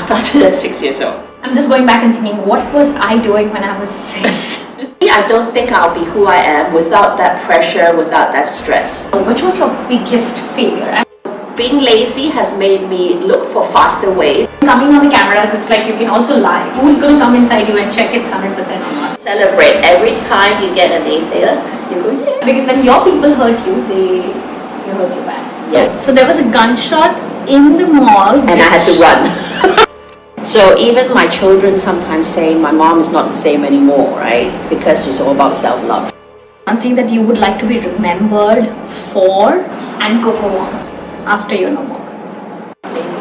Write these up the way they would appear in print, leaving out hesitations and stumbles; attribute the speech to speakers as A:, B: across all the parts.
A: started at 6 years old.
B: I'm just going back and thinking, what was I doing when I was 6?
A: I don't think I'll be who I am without that pressure, without that stress.
B: Which was your biggest failure?
A: Being lazy has made me look for faster ways.
B: Coming on the cameras, it's like you can also lie. Who's going to come inside you and check it's 100% or not?
A: Celebrate every time you get a naysayer. You go, yeah.
B: Because when your people hurt you, they hurt you bad.
A: Yeah.
B: So there was a gunshot in the mall.
A: And I had to run. So even my children sometimes say my mom is not the same anymore, right? Because it's all about self-love.
B: One thing that you would like to be remembered for, and Coco Wong, after you're no more.
A: Lazy.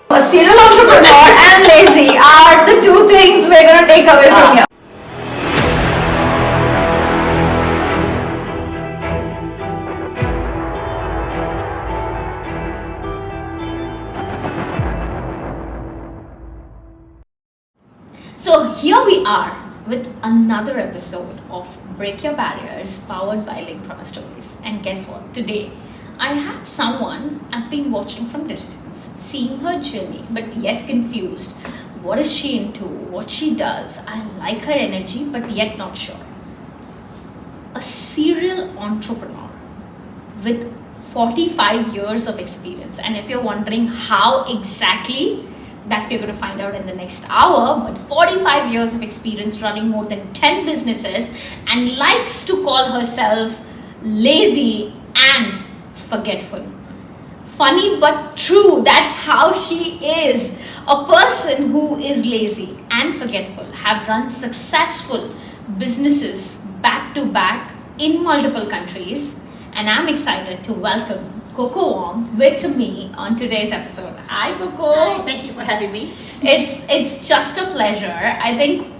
B: A serial entrepreneur and lazy are the two things we're going to take away from here. So here we are with another episode of Break Your Barriers, powered by Linkpreneur Stories. And guess what? Today I have someone I've been watching from distance, seeing her journey, but yet confused. What is she into? What she does? I like her energy, but yet not sure. A serial entrepreneur with 45 years of experience. And if you're wondering how exactly, that we're going to find out in the next hour, but 45 years of experience running more than 10 businesses and likes to call herself lazy and forgetful. Funny but true, that's how she is. A person who is lazy and forgetful have run successful businesses back to back in multiple countries, and I'm excited to welcome Coco Wong with me on today's episode. Hi Coco.
A: Hi, thank you for having me.
B: It's just a pleasure. I think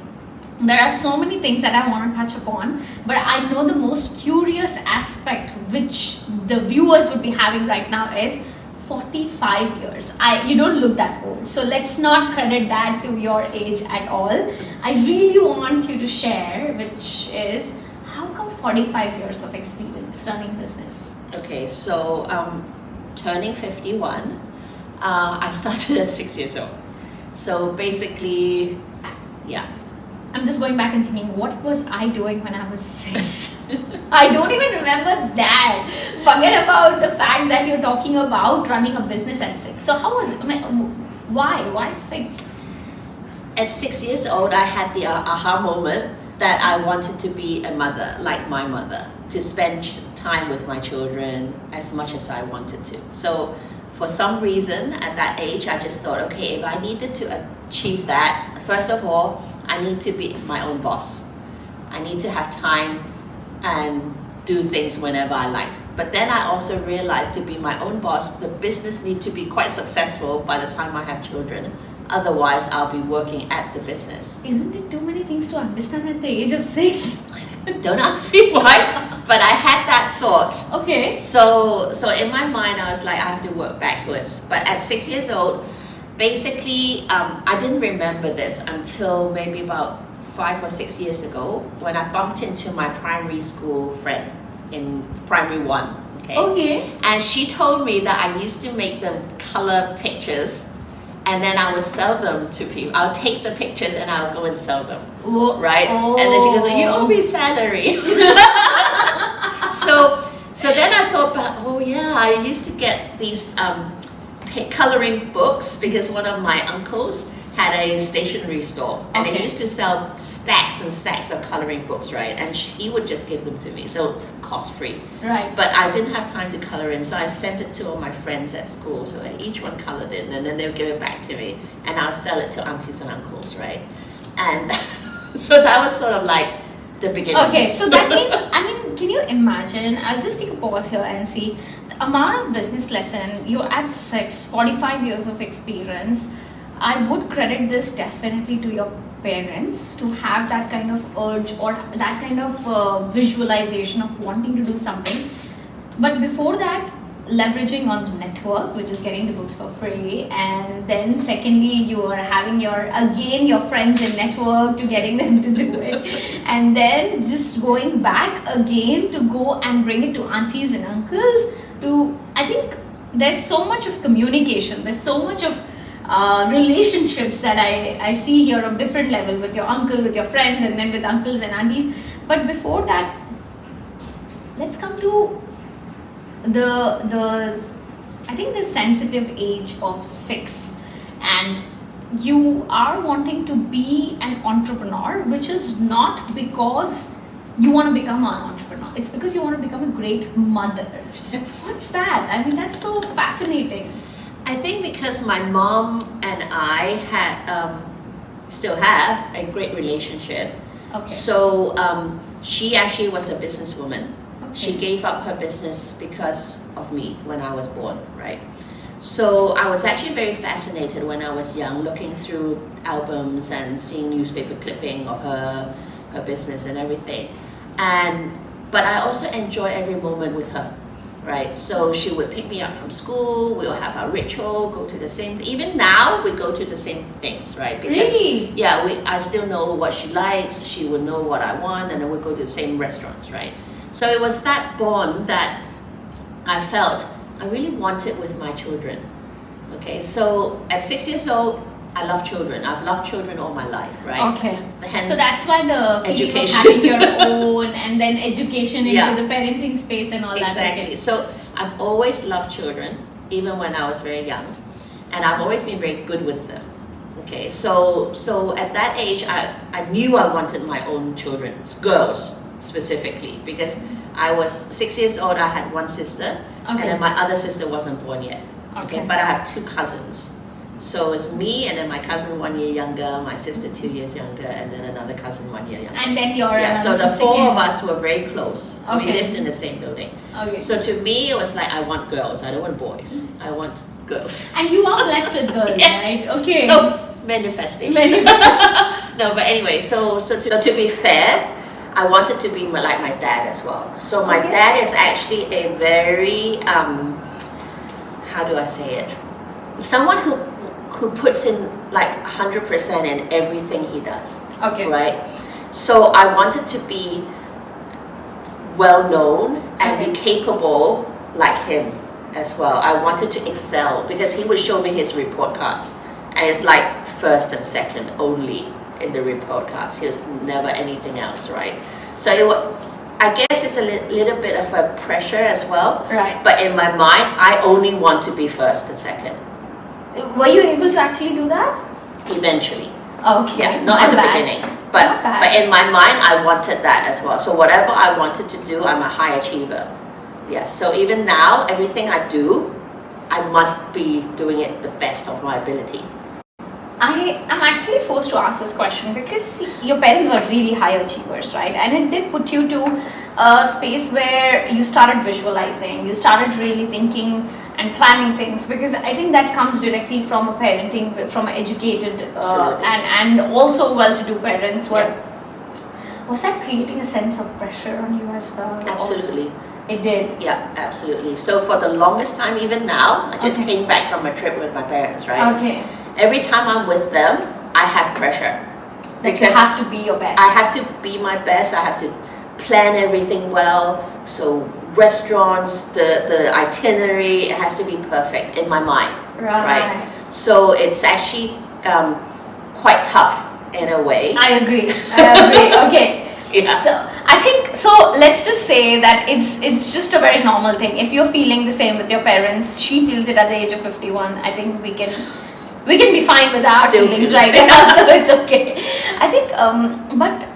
B: there are so many things that I want to touch upon, but I know the most curious aspect which the viewers would be having right now is 45 years. You don't look that old, so let's not credit that to your age at all. I really want you to share, which is, how come 45 years of experience running business?
A: Okay, so turning 51, I started at 6 years old. So basically, yeah.
B: I'm just going back and thinking, what was I doing when I was 6? I don't even remember that. Forget about the fact that you're talking about running a business at 6. So how was it? I mean, why? Why 6?
A: At 6 years old, I had the aha moment that I wanted to be a mother, like my mother, to spend time with my children as much as I wanted to. So for some reason at that age, I just thought, okay, if I needed to achieve that, first of all, I need to be my own boss. I need to have time and do things whenever I liked. But then I also realized to be my own boss, the business need to be quite successful by the time I have children. Otherwise, I'll be working at the business.
B: Isn't it too many things to understand at the age of 6?
A: Don't ask me why, but I had that thought.
B: Okay.
A: So in my mind, I was like, I have to work backwards. But at 6 years old, basically, I didn't remember this until maybe about 5 or 6 years ago when I bumped into my primary school friend in primary 1.
B: Okay.
A: And she told me that I used to make them color pictures, and then I would sell them to people. I'll take the pictures and I'll go and sell them.
B: Oh.
A: Right? And then she goes, you owe me salary. So then I thought about, oh yeah, I used to get these coloring books because one of my uncles had a stationery store, and he used to sell stacks and stacks of coloring books, right? And he would just give them to me, so cost free.
B: Right.
A: But I didn't have time to color in, so I sent it to all my friends at school. So each one colored in, and then they'll give it back to me, and I'll sell it to aunties and uncles, right? And so that was sort of like the beginning.
B: Okay, so that means, can you imagine? I'll just take a pause here and see the amount of business lesson. You're at 6, 45 years of experience. I would credit this definitely to your parents to have that kind of urge or that kind of visualization of wanting to do something. But before that, leveraging on the network, which is getting the books for free, and then secondly, you are having your friends in network to getting them to do it, and then just going back again to go and bring it to aunties and uncles. I think there's so much of communication, there's so much of relationships that I see here of different level with your uncle, with your friends, and then with uncles and aunties. But before that, let's come to the I think the sensitive age of 6, and you are wanting to be an entrepreneur, which is not because you want to become an entrepreneur, it's because you want to become a great mother.
A: Yes.
B: What's that? I mean, that's so fascinating.
A: I think because my mom and I had still have a great relationship.
B: Okay.
A: So she actually was a businesswoman.
B: Okay.
A: She gave up her business because of me when I was born, right? So I was actually very fascinated when I was young, looking through albums and seeing newspaper clipping of her business and everything. But I also enjoy every moment with her, right? So she would pick me up from school, we'll have our ritual, go to the same, even now we go to the same things, right? Because,
B: Really?
A: yeah, I still know what she likes, she would know what I want, and then we go to the same restaurants, right? So it was that bond that I felt I really wanted with my children. Okay, so at 6 years old, I love children. I've loved children all my life, right?
B: Okay.
A: Hence,
B: So that's why the feeling of
A: education.
B: having your own and then education into
A: Yeah.
B: the parenting space and all that.
A: Exactly.
B: Okay.
A: So I've always loved children, even when I was very young, and I've always been very good with them. Okay, so at that age, I knew I wanted my own children, girls specifically, because I was 6 years old. I had one sister, and
B: Okay.
A: then my other sister wasn't born yet.
B: Okay.
A: But I have 2 cousins. So it's me and then my cousin 1 year younger, my sister 2 years younger, and then another cousin 1 year younger.
B: And then your
A: Yeah, so the 4 of us were very close. We
B: Okay.
A: lived in the same building.
B: Okay.
A: So to me, it was like, I want girls. I don't want boys. I want girls.
B: And you are blessed with girls,
A: Yes.
B: right? Okay.
A: So manifestation. No, but anyway, so to be fair, I wanted to be like my dad as well. So my
B: Okay.
A: dad is actually a very how do I say it? Someone who puts in like 100% in everything he does.
B: Okay.
A: Right? So I wanted to be well known and be capable like him as well. I wanted to excel because he would show me his report cards, and it's like first and second only in the report cards. He was never anything else, right? So I guess it's a little bit of a pressure as well.
B: Right.
A: But in my mind, I only want to be first and second.
B: Were you able to actually do that?
A: Eventually.
B: Okay.
A: Yeah, not at the
B: bad.
A: beginning.
B: Not bad.
A: But in my mind, I wanted that as well. So whatever I wanted to do, I'm a high achiever. Yes. So even now, everything I do, I must be doing it the best of my ability.
B: I am actually forced to ask this question because your parents were really high achievers, right? And it did put you to a space where you started visualizing, you started really thinking and planning things, because I think that comes directly from a parenting, from an educated and also well-to-do parents. Was that creating a sense of pressure on you as well?
A: Absolutely.
B: It did?
A: Yeah, absolutely. So for the longest time, even now, I just came back from a trip with my parents, right?
B: Okay.
A: Every time I'm with them, I have pressure.
B: That you have to be your best.
A: I have to be my best. I have to plan everything well. So restaurants, the itinerary, it has to be perfect in my mind. Right? So it's actually quite tough in a way.
B: I agree. Okay.
A: Yeah.
B: So I think, so let's just say that it's just a very normal thing. If you're feeling the same with your parents, she feels it at the age of 51, I think we can be fine with our
A: Still
B: feelings
A: feel
B: right now, so it's okay. I think, but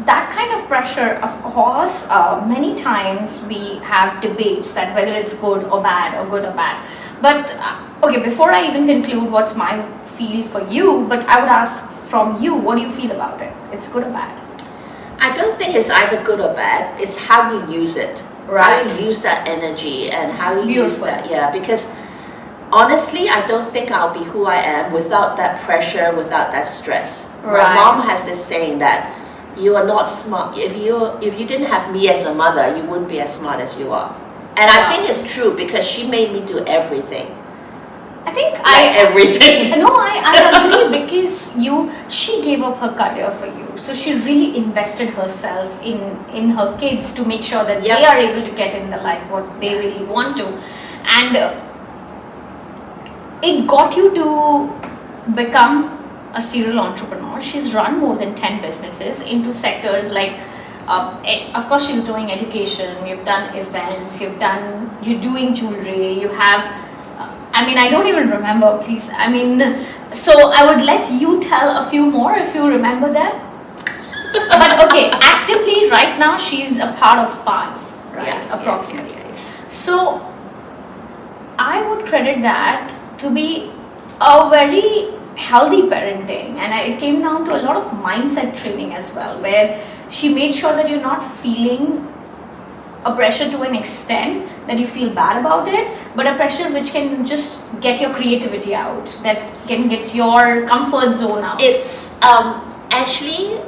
B: that kind of pressure, of course, many times we have debates that whether it's good or bad or good or bad. But okay, before I even conclude what's my feel for you, but I would ask from you, what do you feel about it? It's good or bad?
A: I don't think it's either good or bad. It's how you use it.
B: Right.
A: How you use that energy and how you use that. Yeah, because honestly, I don't think I'll be who I am without that pressure, without that stress.
B: Right.
A: My mom has this saying that you are not smart. If you didn't have me as a mother, you wouldn't be as smart as you are. And I think it's true because she made me do everything.
B: I think
A: everything.
B: No, I agree because she gave up her career for you. So she really invested herself in her kids to make sure that they are able to get in the life what they really want to. And it got you to become a serial entrepreneur. She's run more than 10 businesses into sectors like, of course, she's doing education, you've done events, you're doing jewelry, you have, I don't even remember, please. So I would let you tell a few more if you remember them. But okay, actively right now she's a part of 5, right? Approximately.
A: Yeah.
B: So I would credit that to be a very healthy parenting, and it came down to a lot of mindset training as well, where she made sure that you're not feeling a pressure to an extent that you feel bad about it, but a pressure which can just get your creativity out, that can get your comfort zone out.
A: It's actually,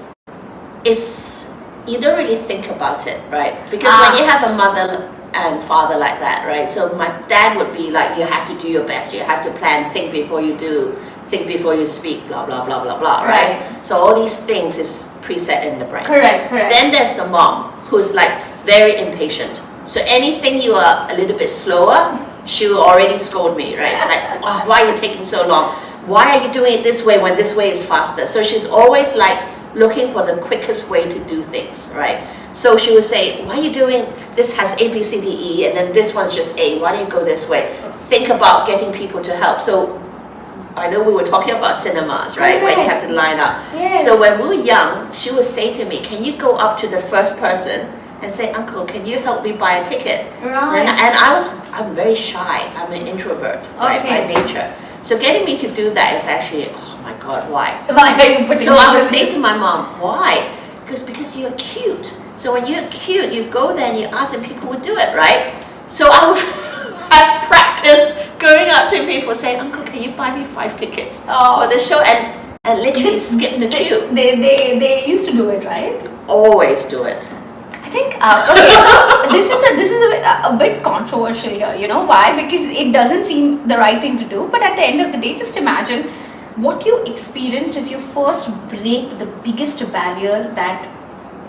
A: you don't really think about it, right? Because when you have a mother and father like that, right? So my dad would be like, you have to do your best, you have to plan, think before you do, think before you speak, blah, blah, blah, blah, blah, right? So all these things is preset in the brain.
B: Correct.
A: Then there's the mom, who's like very impatient. So anything you are a little bit slower, she will already scold me, right? It's like, oh, why are you taking so long? Why are you doing it this way when this way is faster? So she's always like looking for the quickest way to do things, right? So she would say, why are you doing, this has A, B, C, D, E, and then this one's just A, why don't you go this way? Think about getting people to help. So I know we were talking about cinemas, right? When you have to line up.
B: Yes.
A: So when we were young, she would say to me, can you go up to the first person and say, uncle, can you help me buy a ticket?
B: Right.
A: And I'm very shy, I'm an introvert, right, by nature. So getting me to do that is actually, oh my God, why?
B: Why are you putting
A: So I would say to my mom, why? Because you're cute. So when you're cute, you go there and you ask and people would do it, right? So I would have practice going up to people saying, uncle, can you buy me 5 tickets for the show? And literally skip the queue.
B: They used to do it, right?
A: Always do it.
B: I think, okay, so this is a bit controversial here, you know why? Because it doesn't seem the right thing to do, but at the end of the day, just imagine what you experienced is you first break the biggest barrier that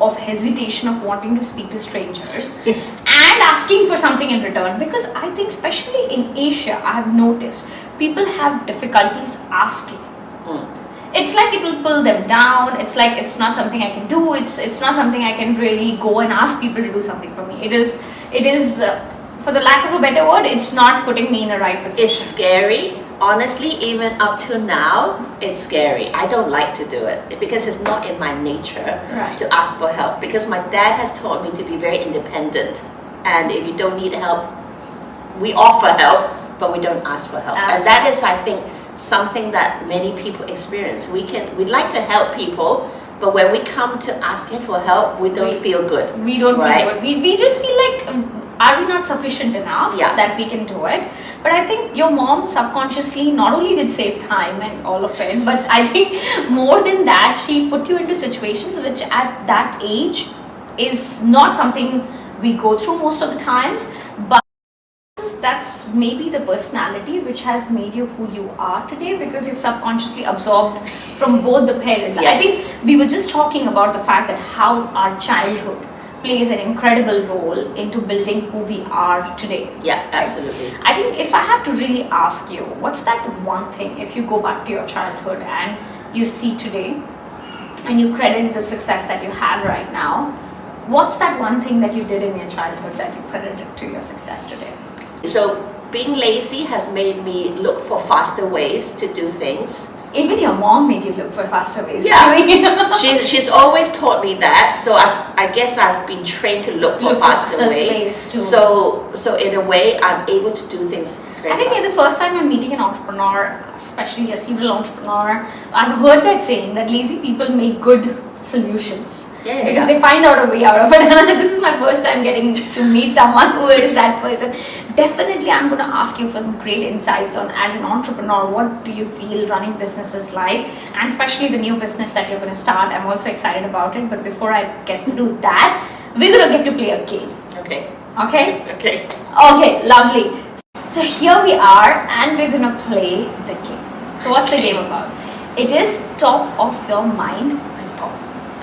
B: of hesitation of wanting to speak to strangers and asking for something in return, because I think especially in Asia I have noticed people have difficulties asking. It's like it will pull them down. It's like it's not something I can do. It's not something I can really go and ask people to do something for me. It is for the lack of a better word, it's not putting me in the right position.
A: It's scary. Honestly, even up till now, it's scary. I don't like to do it because it's not in my nature to ask for help, because my dad has taught me to be very independent, and if you don't need help, we offer help, but we don't ask for help. And that is, I think, something that many people experience. We'd like to help people, but when we come to asking for help, we don't feel good.
B: We don't feel good. We just feel like, are we not sufficient enough that we can do it? But I think your mom subconsciously not only did save time and all of it, but I think more than that, she put you into situations which at that age is not something we go through most of the times, but that's maybe the personality which has made you who you are today, because you've subconsciously absorbed from both the parents. I think we were just talking about the fact that how our childhood plays an incredible role into building who we are today.
A: Yeah, absolutely.
B: I think if I have to really ask you, what's that one thing, if you go back to your childhood and you see today and you credit the success that you have right now, what's that one thing that you did in your childhood that you credited to your success today?
A: So being lazy has made me look for faster ways to do things.
B: Even your mom made you look for faster ways.
A: Yeah, she's always taught me that. So I guess I've been trained to look for faster ways too. So in a way, I'm able to do things very fast.
B: The first time I'm meeting an entrepreneur, especially a serial entrepreneur, I've heard that saying that lazy people make good solutions. Because they find out a way out of it. And this is my first time getting to meet someone who is that person. Definitely, I'm going to ask you for great insights on, as an entrepreneur, what do you feel running businesses like, and especially the new business that you're going to start. I'm also excited about it. But before I get to do that, we're going to get to play a game.
A: Okay.
B: Okay, lovely. So here we are, and we're going to play the game. So what's the game about? It is top of your mind.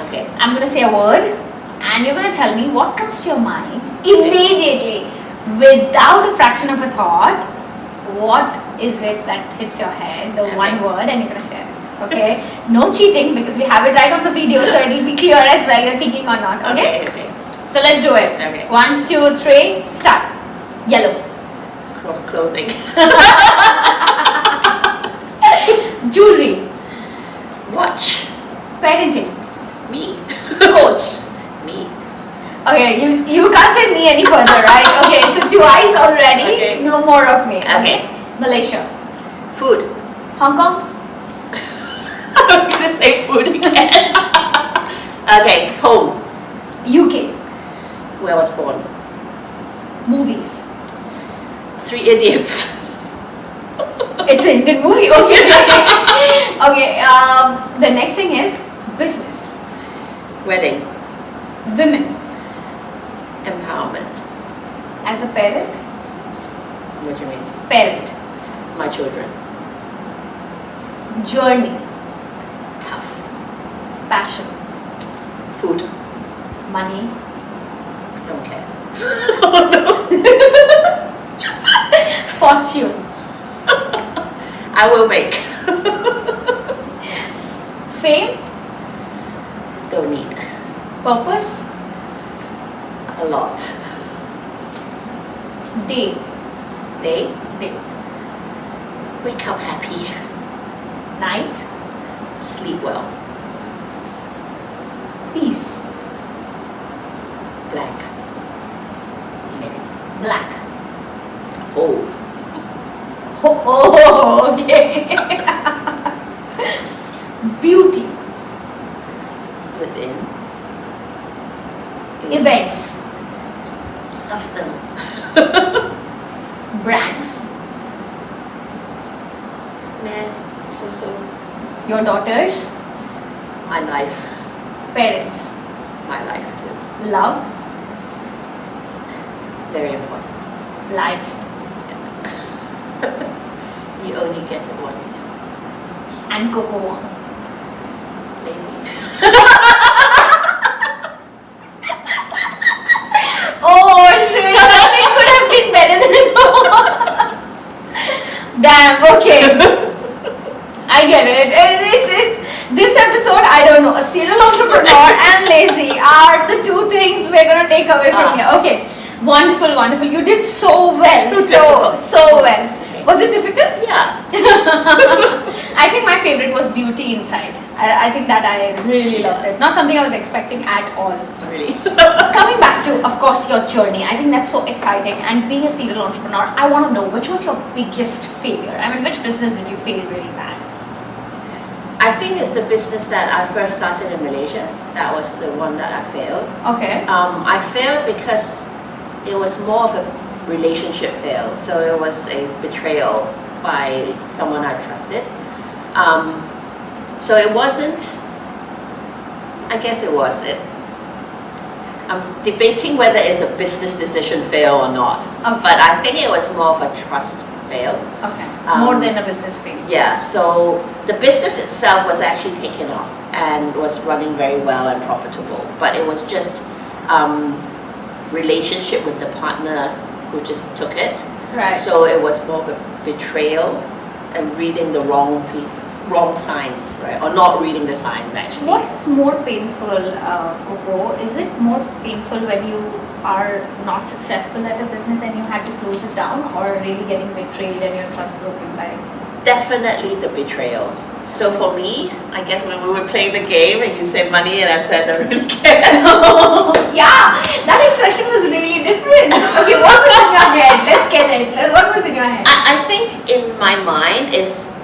A: Okay.
B: I'm going to say a word, and you're going to tell me what comes to your mind immediately, without a fraction of a thought. what is it that hits your head, the
A: Okay.
B: one word, and you're gonna share it. Okay? No cheating because we have it right on the video, so it'll be clear as well you're thinking or not. Okay?
A: Okay.
B: So let's do it.
A: Okay.
B: 1, 2, 3, start. Yellow.
A: Clothing.
B: Jewelry.
A: Watch.
B: Parenting.
A: Me.
B: Coach.
A: Me.
B: Okay, you can't say me any further, right? Okay, so twice already.
A: Okay.
B: No more of me.
A: Okay.
B: Malaysia.
A: Food.
B: Hong Kong.
A: I was gonna say food again. Okay. Home.
B: UK.
A: Where I was born.
B: Movies.
A: 3 Idiots.
B: It's an Indian movie. Okay. Okay. The next thing is business.
A: Wedding.
B: Women.
A: Empowerment.
B: As a parent.
A: What do you mean?
B: Parent.
A: My children.
B: Journey.
A: Tough.
B: Passion.
A: Food.
B: Money.
A: Don't care.
B: Fortune.
A: I will make.
B: Fame.
A: Don't need.
B: Purpose.
A: A lot.
B: Day.
A: Day.
B: Day.
A: Wake up happy.
B: Night.
A: Sleep well.
B: Peace.
A: Black.
B: Black.
A: Oh.
B: Oh, okay. Beauty.
A: Within. is-
B: Events.
A: Love them.
B: Brands.
A: Man, so.
B: Your daughters.
A: My life.
B: Parents.
A: My life too.
B: Love.
A: Very important.
B: Life.
A: You only get it once.
B: And Coco Wong.
A: Lazy.
B: Oh shit, nothing could have been better than Damn, okay. I get it. It's this episode, I don't know, a serial entrepreneur and lazy are the two things we're gonna take away from here. Okay. Wonderful, wonderful. You did so well. So well. Was it difficult?
A: Yeah.
B: I think my favorite was beauty inside. I think that I really loved it. Not something I was expecting at all.
A: Really.
B: Coming back to, of course, your journey, I think that's so exciting. And being a serial entrepreneur, I want to know which was your biggest failure? I mean, which business did you fail really bad?
A: I think it's the business that I first started in Malaysia. That was the one that I failed.
B: Okay.
A: I failed because it was more of a relationship fail. So it was a betrayal by someone I trusted. So it wasn't, I guess it was. I'm debating whether it's a business decision fail or not.
B: Okay.
A: But I think it was more of a trust fail.
B: Okay. More than a business failure.
A: Yeah, so the business itself was actually taken off and was running very well and profitable. But it was just relationship with the partner who just took it.
B: Right.
A: So it was more of a betrayal and reading the wrong signs, right? Or not reading the signs actually.
B: What is more painful, Coco? Is it more painful when you are not successful at a business and you had to close it down, or really getting betrayed and your trust broken by someone?
A: Definitely the betrayal. So for me, I guess when we were playing the game and you said money and I said I don't really care.
B: Yeah, that expression was really different. Okay, what was in your head? Let's get it. What was in your head?
A: I think in my mind is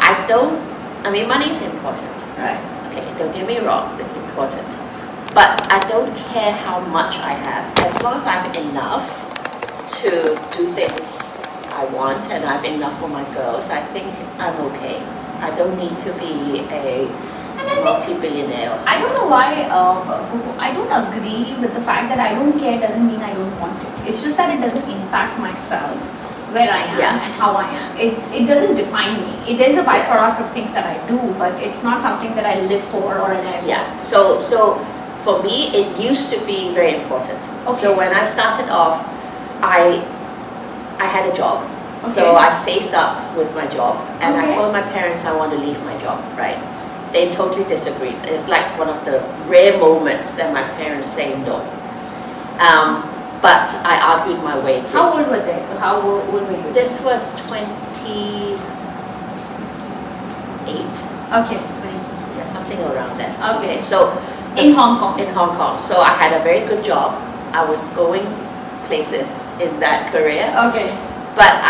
A: money is important.
B: Right.
A: Okay, don't get me wrong, it's important. But I don't care how much I have. As long as I have enough to do things I want and I have enough for my girls, I think I'm okay. I don't need to be a multi-billionaire or something.
B: I don't know why, Coco, I don't agree with the fact that I don't care doesn't mean I don't want it. It's just that it doesn't impact myself, where I am and how I am. It doesn't define me. It is a byproduct of things that I do, but it's not something that I live for or an I
A: Yeah. So for me, it used to be very important.
B: Okay.
A: So when I started off, I had a job. So I saved up with my job, and I
B: Okay.
A: told my parents I want to leave my job, right? They totally disagreed. It's like one of the rare moments that my parents say no. But I argued my way through.
B: How old were they? How old were you?
A: This was 28.
B: Okay, please.
A: Yeah, something around that.
B: Okay.
A: So
B: In Hong Kong.
A: in Hong Kong. So I had a very good job. I was going places in that career.
B: Okay.
A: But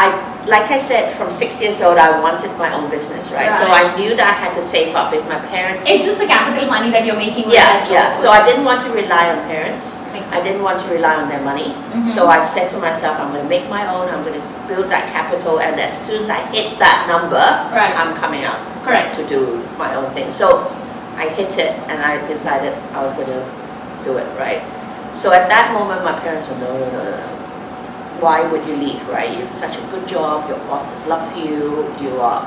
A: like I said, from 6 years old, I wanted my own business, right? So
B: Right.
A: I knew that I had to save up because my parents.
B: It's just the capital money that you're making with
A: Yeah,
B: that job.
A: yeah. So I didn't want to rely on parents.
B: Makes
A: I
B: sense.
A: didn't want to rely on their money. So I said to myself, I'm going to make my own. I'm going to build that capital, and as soon as I hit that number,
B: Right.
A: I'm coming out.
B: Correct.
A: To do my own thing. So I hit it, and I decided I was going to do it, right? So at that moment, my parents were no. Why would you leave, right? You have such a good job. Your bosses love you. You are.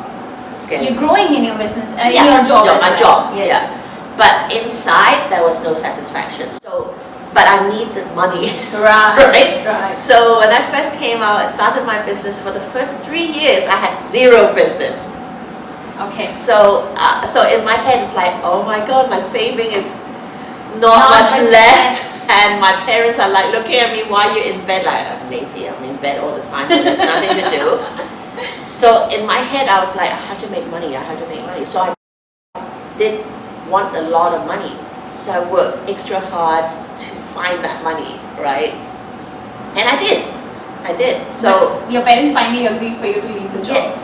B: You're growing in your business, in
A: Yeah,
B: your job.
A: yeah,
B: as
A: my
B: well.
A: job.
B: Yes.
A: Yeah. But inside, there was no satisfaction. So, but I need the money.
B: Right.
A: Right?
B: Right.
A: So when I first came out, I started my business. For the first 3 years, I had zero business.
B: Okay.
A: So, so in my head, it's like, oh my God, my saving is not much
B: much
A: left. And my parents are like looking at me, why are you in bed? Like, I'm lazy, I'm in bed all the time, so there's nothing to do. So in my head, I was like, I have to make money, I have to make money. So I did want a lot of money. So I worked extra hard to find that money, right? And I did. So
B: But your parents finally agreed for you to leave the job.
A: yeah,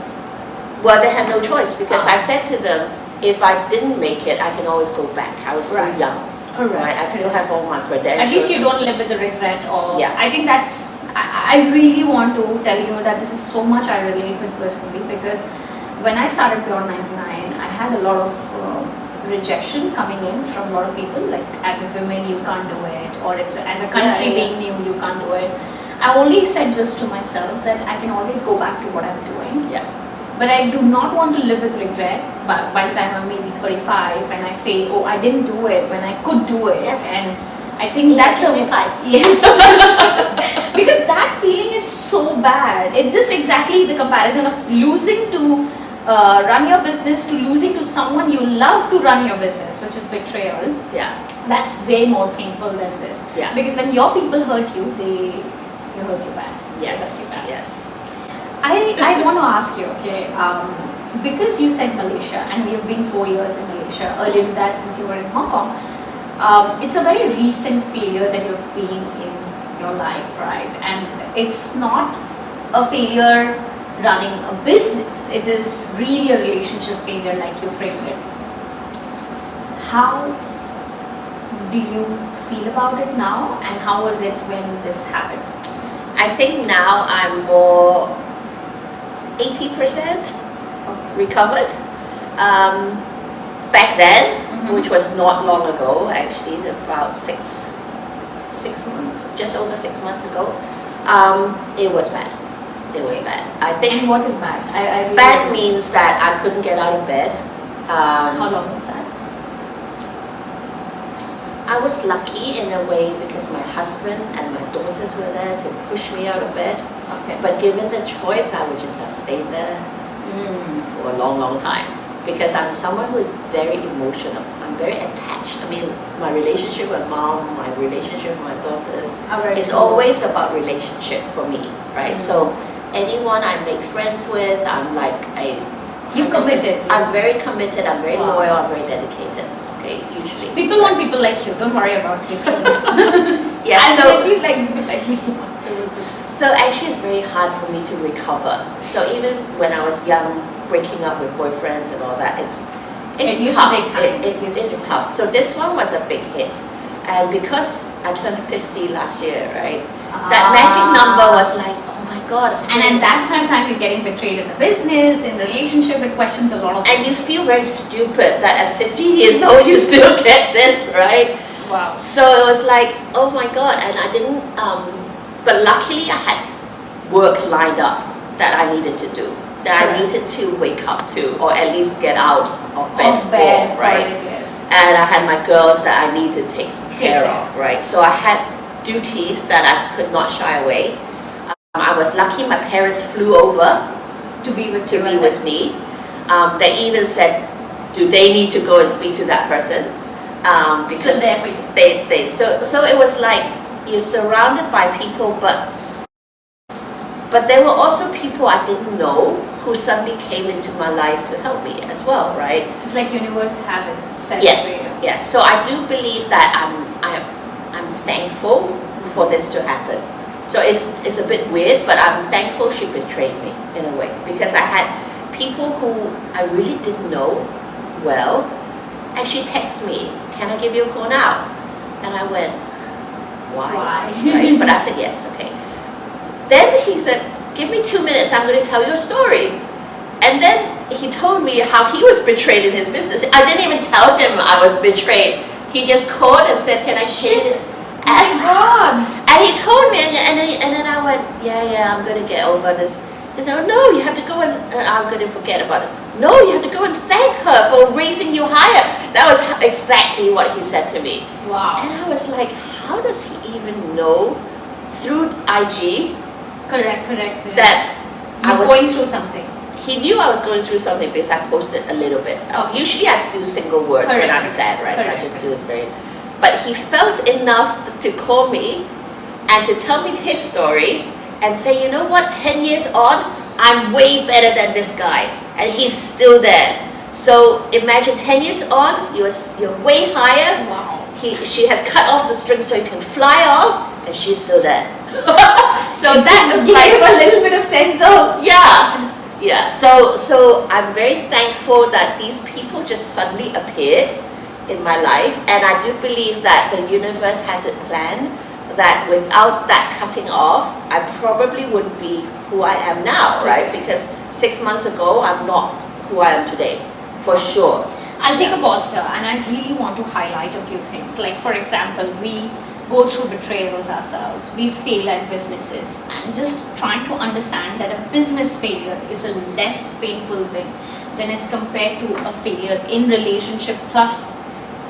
A: well, they had no choice because I said to them, if I didn't make it, I can always go back. I was still
B: Right.
A: young.
B: Correct.
A: Right, I still have all my credentials.
B: At least you don't live with the regret or
A: Yeah.
B: I think that's I really want to tell you that this is so much I relate with personally because when I started Beyond 99 I had a lot of rejection coming in from a lot of people like as a woman you can't do it or it's as a country being new you can't do it. I only said this to myself that I can always go back to what I'm doing.
A: Yeah.
B: But I do not want to live with regret by the time I'm maybe 35 and I say, oh, I didn't do it when I could do it.
A: Yes.
B: And I think that's a...
A: 25.
B: Yes. Because that feeling is so bad. It's just exactly the comparison of losing to run your business to losing to someone you love to run your business, which is betrayal.
A: Yeah.
B: That's way more painful than this.
A: Yeah.
B: Because when your people hurt you, they hurt you bad.
A: Yes.
B: They hurt you bad.
A: Yes.
B: I want to ask you, okay, because you said Malaysia and you've been 4 years in Malaysia, earlier to that since you were in Hong Kong, it's a very recent failure that you've been in your life, right? And it's not a failure running a business, it is really a relationship failure like you framed it. How do you feel about it now and how was it when this happened?
A: I think now I'm more 80% recovered. Back then, which was not long ago, actually, about six months, just over 6 months ago, it was bad. It was bad. I think.
B: And what is bad? I really
A: Bad means that I couldn't get out of bed.
B: How long was that?
A: I was lucky in a way because my husband and my daughters were there to push me out of bed.
B: Okay.
A: But given the choice, I would just have stayed there for a long, long time. Because I'm someone who is very emotional. I'm very attached. I mean, my relationship with mom, my relationship with my daughters, it's always about relationship for me, right? So anyone I make friends with, I'm like
B: You committed.
A: I'm very committed. I'm very loyal. I'm very dedicated. Okay, usually.
B: People want people like you. Don't worry about it.
A: Yeah.
B: I
A: So
B: mean, at least like people like me who wants to do this.
A: so actually, it's very hard for me to recover. So even when I was young, breaking up with boyfriends and all that, it's
B: It used to
A: tough.
B: take time.
A: It's tough. So this one was a big hit, and because I turned 50 last year, right? That magic number was like, oh my God.
B: And at that kind of time, you're getting betrayed in the business, in the relationship. It questions a lot of.
A: And you feel very stupid that at 50 years old you still get this, right?
B: Wow.
A: So it was like, oh my God, and I didn't. But luckily, I had work lined up that I needed to do, that I needed to wake up to, or at least get out of bed for, right?
B: Yes.
A: And I had my girls that I need to take care of, right? So I had duties that I could not shy away. I was lucky my parents flew over
B: To be with
A: to
B: you.
A: be with me. They even said, do they need to go and speak to that person?
B: Still there for you.
A: So it was like you're surrounded by people, but there were also people I didn't know who suddenly came into my life to help me as well, right?
B: It's like universe have its set.
A: Yes. So I do believe that I'm thankful for this to happen. So it's a bit weird, but I'm thankful she betrayed me in a way, because I had people who I really didn't know well, and she texted me, "Can I give you a call now?" And I went, "Why?" Right? But I said yes, okay. Then he said, "Give me 2 minutes, I'm going to tell you a story." And then he told me how he was betrayed in his business. I didn't even tell him I was betrayed. He just called and said, "Can I share it?"
B: Oh my God.
A: And he told me, and then I went, yeah, I'm going to get over this. No, you have to go and I'm going to forget about it. No, you have to go and thank her for raising you higher. That was exactly what he said to me.
B: Wow.
A: And I was like, how does he even know through IG
B: Correct.
A: that I
B: You're
A: was
B: going through something.
A: He knew I was going through something because I posted a little bit.
B: Okay.
A: Usually I do single words when I'm sad, right? So I just do it very. But he felt enough to call me and to tell me his story and say, you know what, 10 years on, I'm way better than this guy. And he's still there. So imagine 10 years on, you're way higher.
B: Wow.
A: She has cut off the string so you can fly off, and she's still there. So that was
B: gave
A: like
B: a little bit of sense of
A: yeah. So I'm very thankful that these people just suddenly appeared in my life, and I do believe that the universe has it planned that without that cutting off, I probably wouldn't be who I am now, right? Because 6 months ago, I'm not who I am today, for sure.
B: I'll take a pause here, and I really want to highlight a few things. Like, for example, we go through betrayals ourselves, we fail at businesses, and just trying to understand that a business failure is a less painful thing than as compared to a failure in relationship plus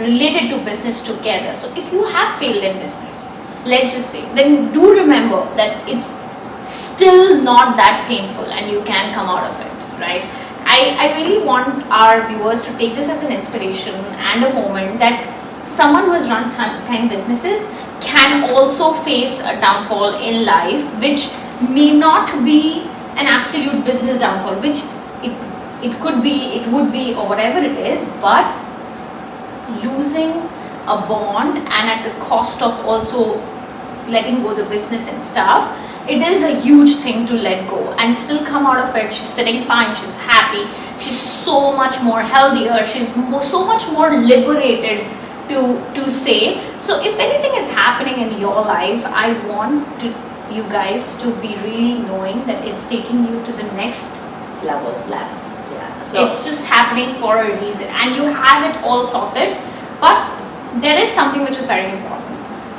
B: related to business together. So if you have failed in business, let's just say, then do remember that it's still not that painful and you can come out of it, right? I really want our viewers to take this as an inspiration and a moment that someone who has run 10 businesses can also face a downfall in life, which may not be an absolute business downfall, which it could be, it would be, or whatever it is, but losing a bond and at the cost of also letting go the business and stuff, it is a huge thing to let go and still come out of it. She's sitting fine, she's happy, she's so much more healthier, she's so much more liberated to say. So if anything is happening in your life, I want you guys to be really knowing that it's taking you to the next
A: Level.
B: Yeah.
A: So
B: It's just happening for a reason, and you have it all sorted. But there is something which is very important.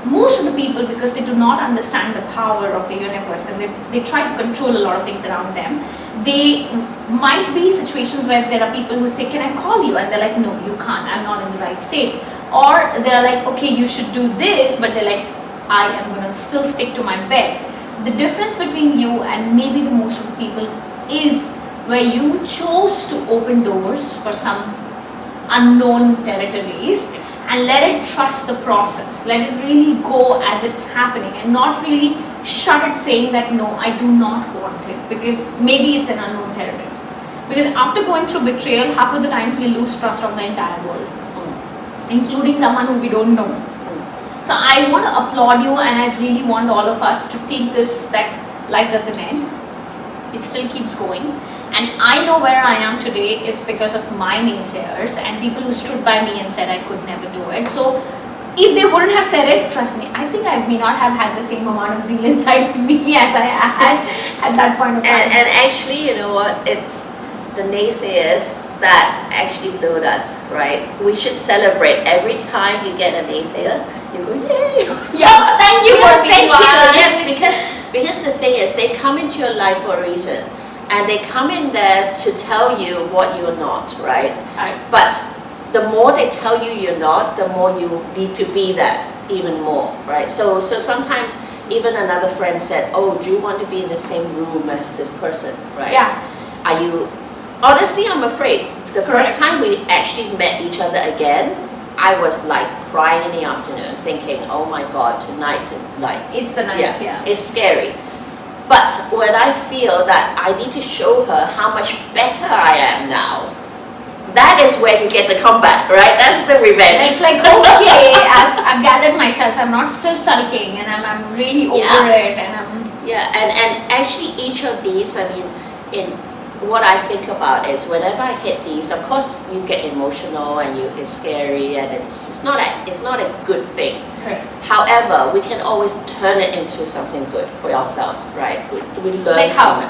B: Most of the people, because they do not understand the power of the universe and they try to control a lot of things around them, they might be situations where there are people who say, "Can I call you?" And they're like, "No, you can't, I'm not in the right state." Or they're like, "Okay, you should do this," but they're like, "I am going to still stick to my bed." The difference between you and maybe the most of the people is where you chose to open doors for some unknown territories and let it trust the process, let it really go as it's happening and not really shut it saying that, "No, I do not want it," because maybe it's an unknown territory. Because after going through betrayal, half of the times we lose trust on the entire world, including someone who we don't know. So I want to applaud you, and I really want all of us to take this, that life doesn't end, it still keeps going. And I know where I am today is because of my naysayers and people who stood by me and said I could never do it. So if they wouldn't have said it, trust me, I think I may not have had the same amount of zeal inside me as I had at that point of time.
A: And actually, you know what? It's the naysayers that actually build us, right? We should celebrate every time you get a naysayer. You go, "Yay!"
B: Yeah, thank you for being
A: Thank you.
B: one.
A: Yes, because the thing is, they come into your life for a reason, and they come in there to tell you what you're not, right?
B: Right.
A: But the more they tell you you're not, the more you need to be that even more, right? So sometimes even another friend said, oh, do you want to be in the same room as this person, right?
B: Yeah.
A: Are you, honestly, I'm afraid. The
B: Correct.
A: first time we actually met each other again, I was like crying in the afternoon thinking, oh my God, tonight is like,
B: It's the night, yeah.
A: it's scary. But when I feel that I need to show her how much better I am now, that is where you get the comeback, right? That's the revenge.
B: It's like, okay, I've gathered myself, I'm not still sulking, and I'm really over it, and I'm...
A: Yeah, and actually each of these, I mean, in what I think about is whenever I hit these, of course you get emotional and it's scary and it's not a good thing.
B: Correct.
A: However, we can always turn it into something good for ourselves, right? We learn.
B: Like how?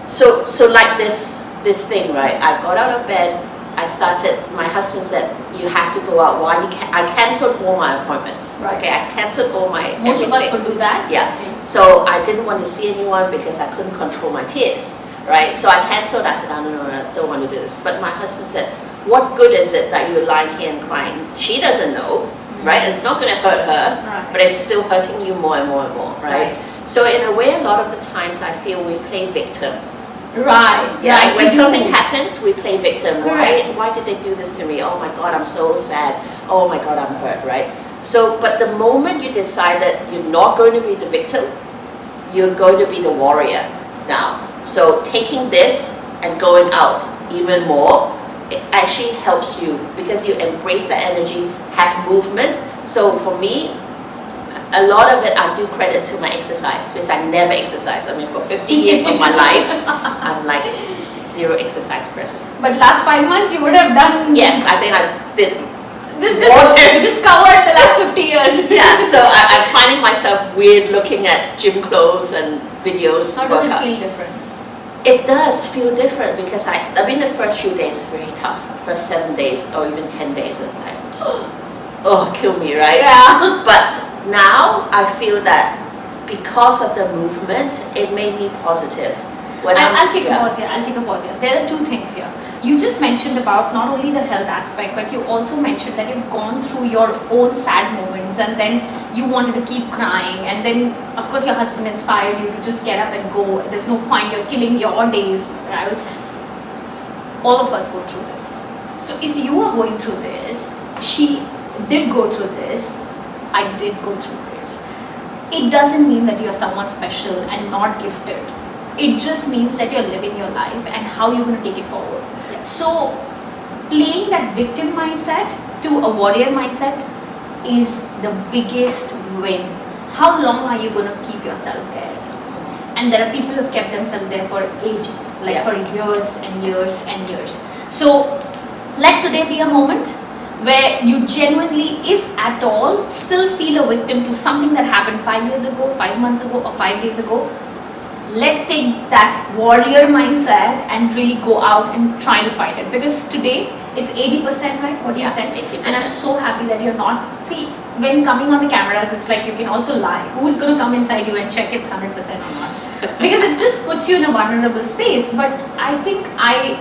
A: So like this thing, right? I got out of bed. I started. My husband said, "You have to go out." Why? I cancelled all my appointments.
B: Right.
A: Okay, I cancelled all my.
B: Most of us
A: everything.
B: would do that.
A: Yeah. So I didn't want to see anyone because I couldn't control my tears. Right, so I cancelled. I said, no, I don't want to do this. But my husband said, what good is it that you're lying here and crying? She doesn't know, right? It's not going to hurt her, but it's still hurting you more and more and more, right? So in a way, a lot of the times I feel we play victim.
B: Right.
A: Yeah.
B: Right.
A: When something happens, we play victim.
B: Correct.
A: Why did they do this to me? Oh my God, I'm so sad. Oh my God, I'm hurt, right? So, but the moment you decide that you're not going to be the victim, you're going to be the warrior now. So taking this and going out even more, it actually helps you because you embrace the energy, have movement. So for me, a lot of it I do credit to my exercise because I never exercise. I mean, for 50 years of my life, I'm like zero exercise person.
B: But last 5 months you would have done...
A: Yes, I think I did.
B: Just covered the last 50 years.
A: Yeah, so I'm finding myself weird looking at gym clothes and videos.
B: How does it feel different?
A: It does feel different because I mean the first few days very tough. First 7 days or even 10 days it's like, oh, kill me, right?
B: Yeah.
A: But now I feel that because of the movement, it made me positive.
B: I'll take a pause here. There are two things here. You just mentioned about not only the health aspect, but you also mentioned that you've gone through your own sad moments and then you wanted to keep crying, and then of course your husband inspired you to just get up and go. There's no point, you're killing your days, right? All of us go through this. So if you are going through this, she did go through this, I did go through this. It doesn't mean that you're someone special and not gifted. It just means that you're living your life and how you're going to take it forward. So playing that victim mindset to a warrior mindset is the biggest win. How long are you going to keep yourself there? And there are people who have kept themselves there for ages, like for years and years and years. So let today be a moment where you genuinely, if at all, still feel a victim to something that happened 5 years ago, 5 months ago, or 5 days ago. Let's take that warrior mindset and really go out and try to fight it, because today it's 80%, right? What you said,
A: 80%.
B: and I'm so happy that you're not. See, when coming on the cameras, it's like you can also lie. Who's going to come inside you and check it's 100% or not? Because it just puts you in a vulnerable space. But I think I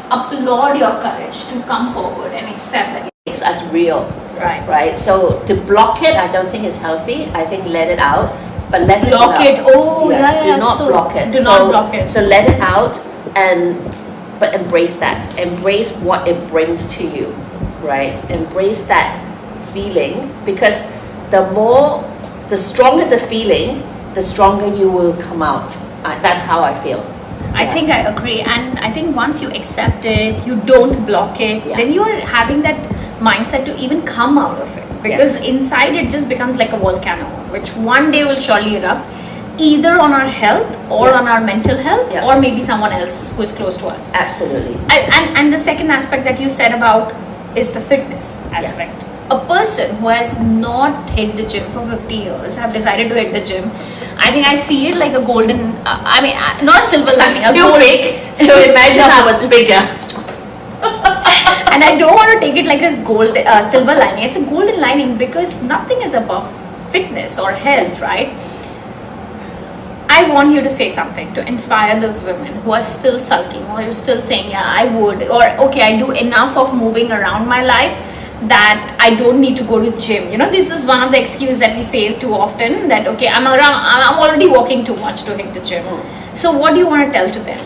B: applaud your courage to come forward and accept that.
A: Makes us real,
B: Right.
A: right? So to block it, I don't think is healthy. I think let it out. But let
B: Block
A: it
B: it.
A: out.
B: Oh, yeah.
A: Do not block it.
B: Do not block it.
A: So let it out, but embrace that. Embrace what it brings to you, right? Embrace that feeling, because the stronger the feeling, the stronger you will come out. That's how I feel.
B: I think I agree, and I think once you accept it, you don't block it, then you are having that mindset to even come out of it, because inside it just becomes like a volcano, which one day will surely erupt, either on our health or on our mental health, or maybe someone else who is close to us.
A: Absolutely.
B: And the second aspect that you said about is the fitness aspect. A person who has not hit the gym for 50 years have decided to hit the gym. I think I see it like a golden, not a silver lining.
A: I'm still big, so imagine I was bigger.
B: And I don't want to take it like a silver lining. It's a golden lining because nothing is above fitness or health, right? I want you to say something to inspire those women who are still sulking, or are still saying, yeah, I would, or okay, I do enough of moving around my life. that I don't need to go to the gym. You know, this is one of the excuses that we say too often, that okay, I'm already walking too much to hit the gym. So what do you want to tell to them?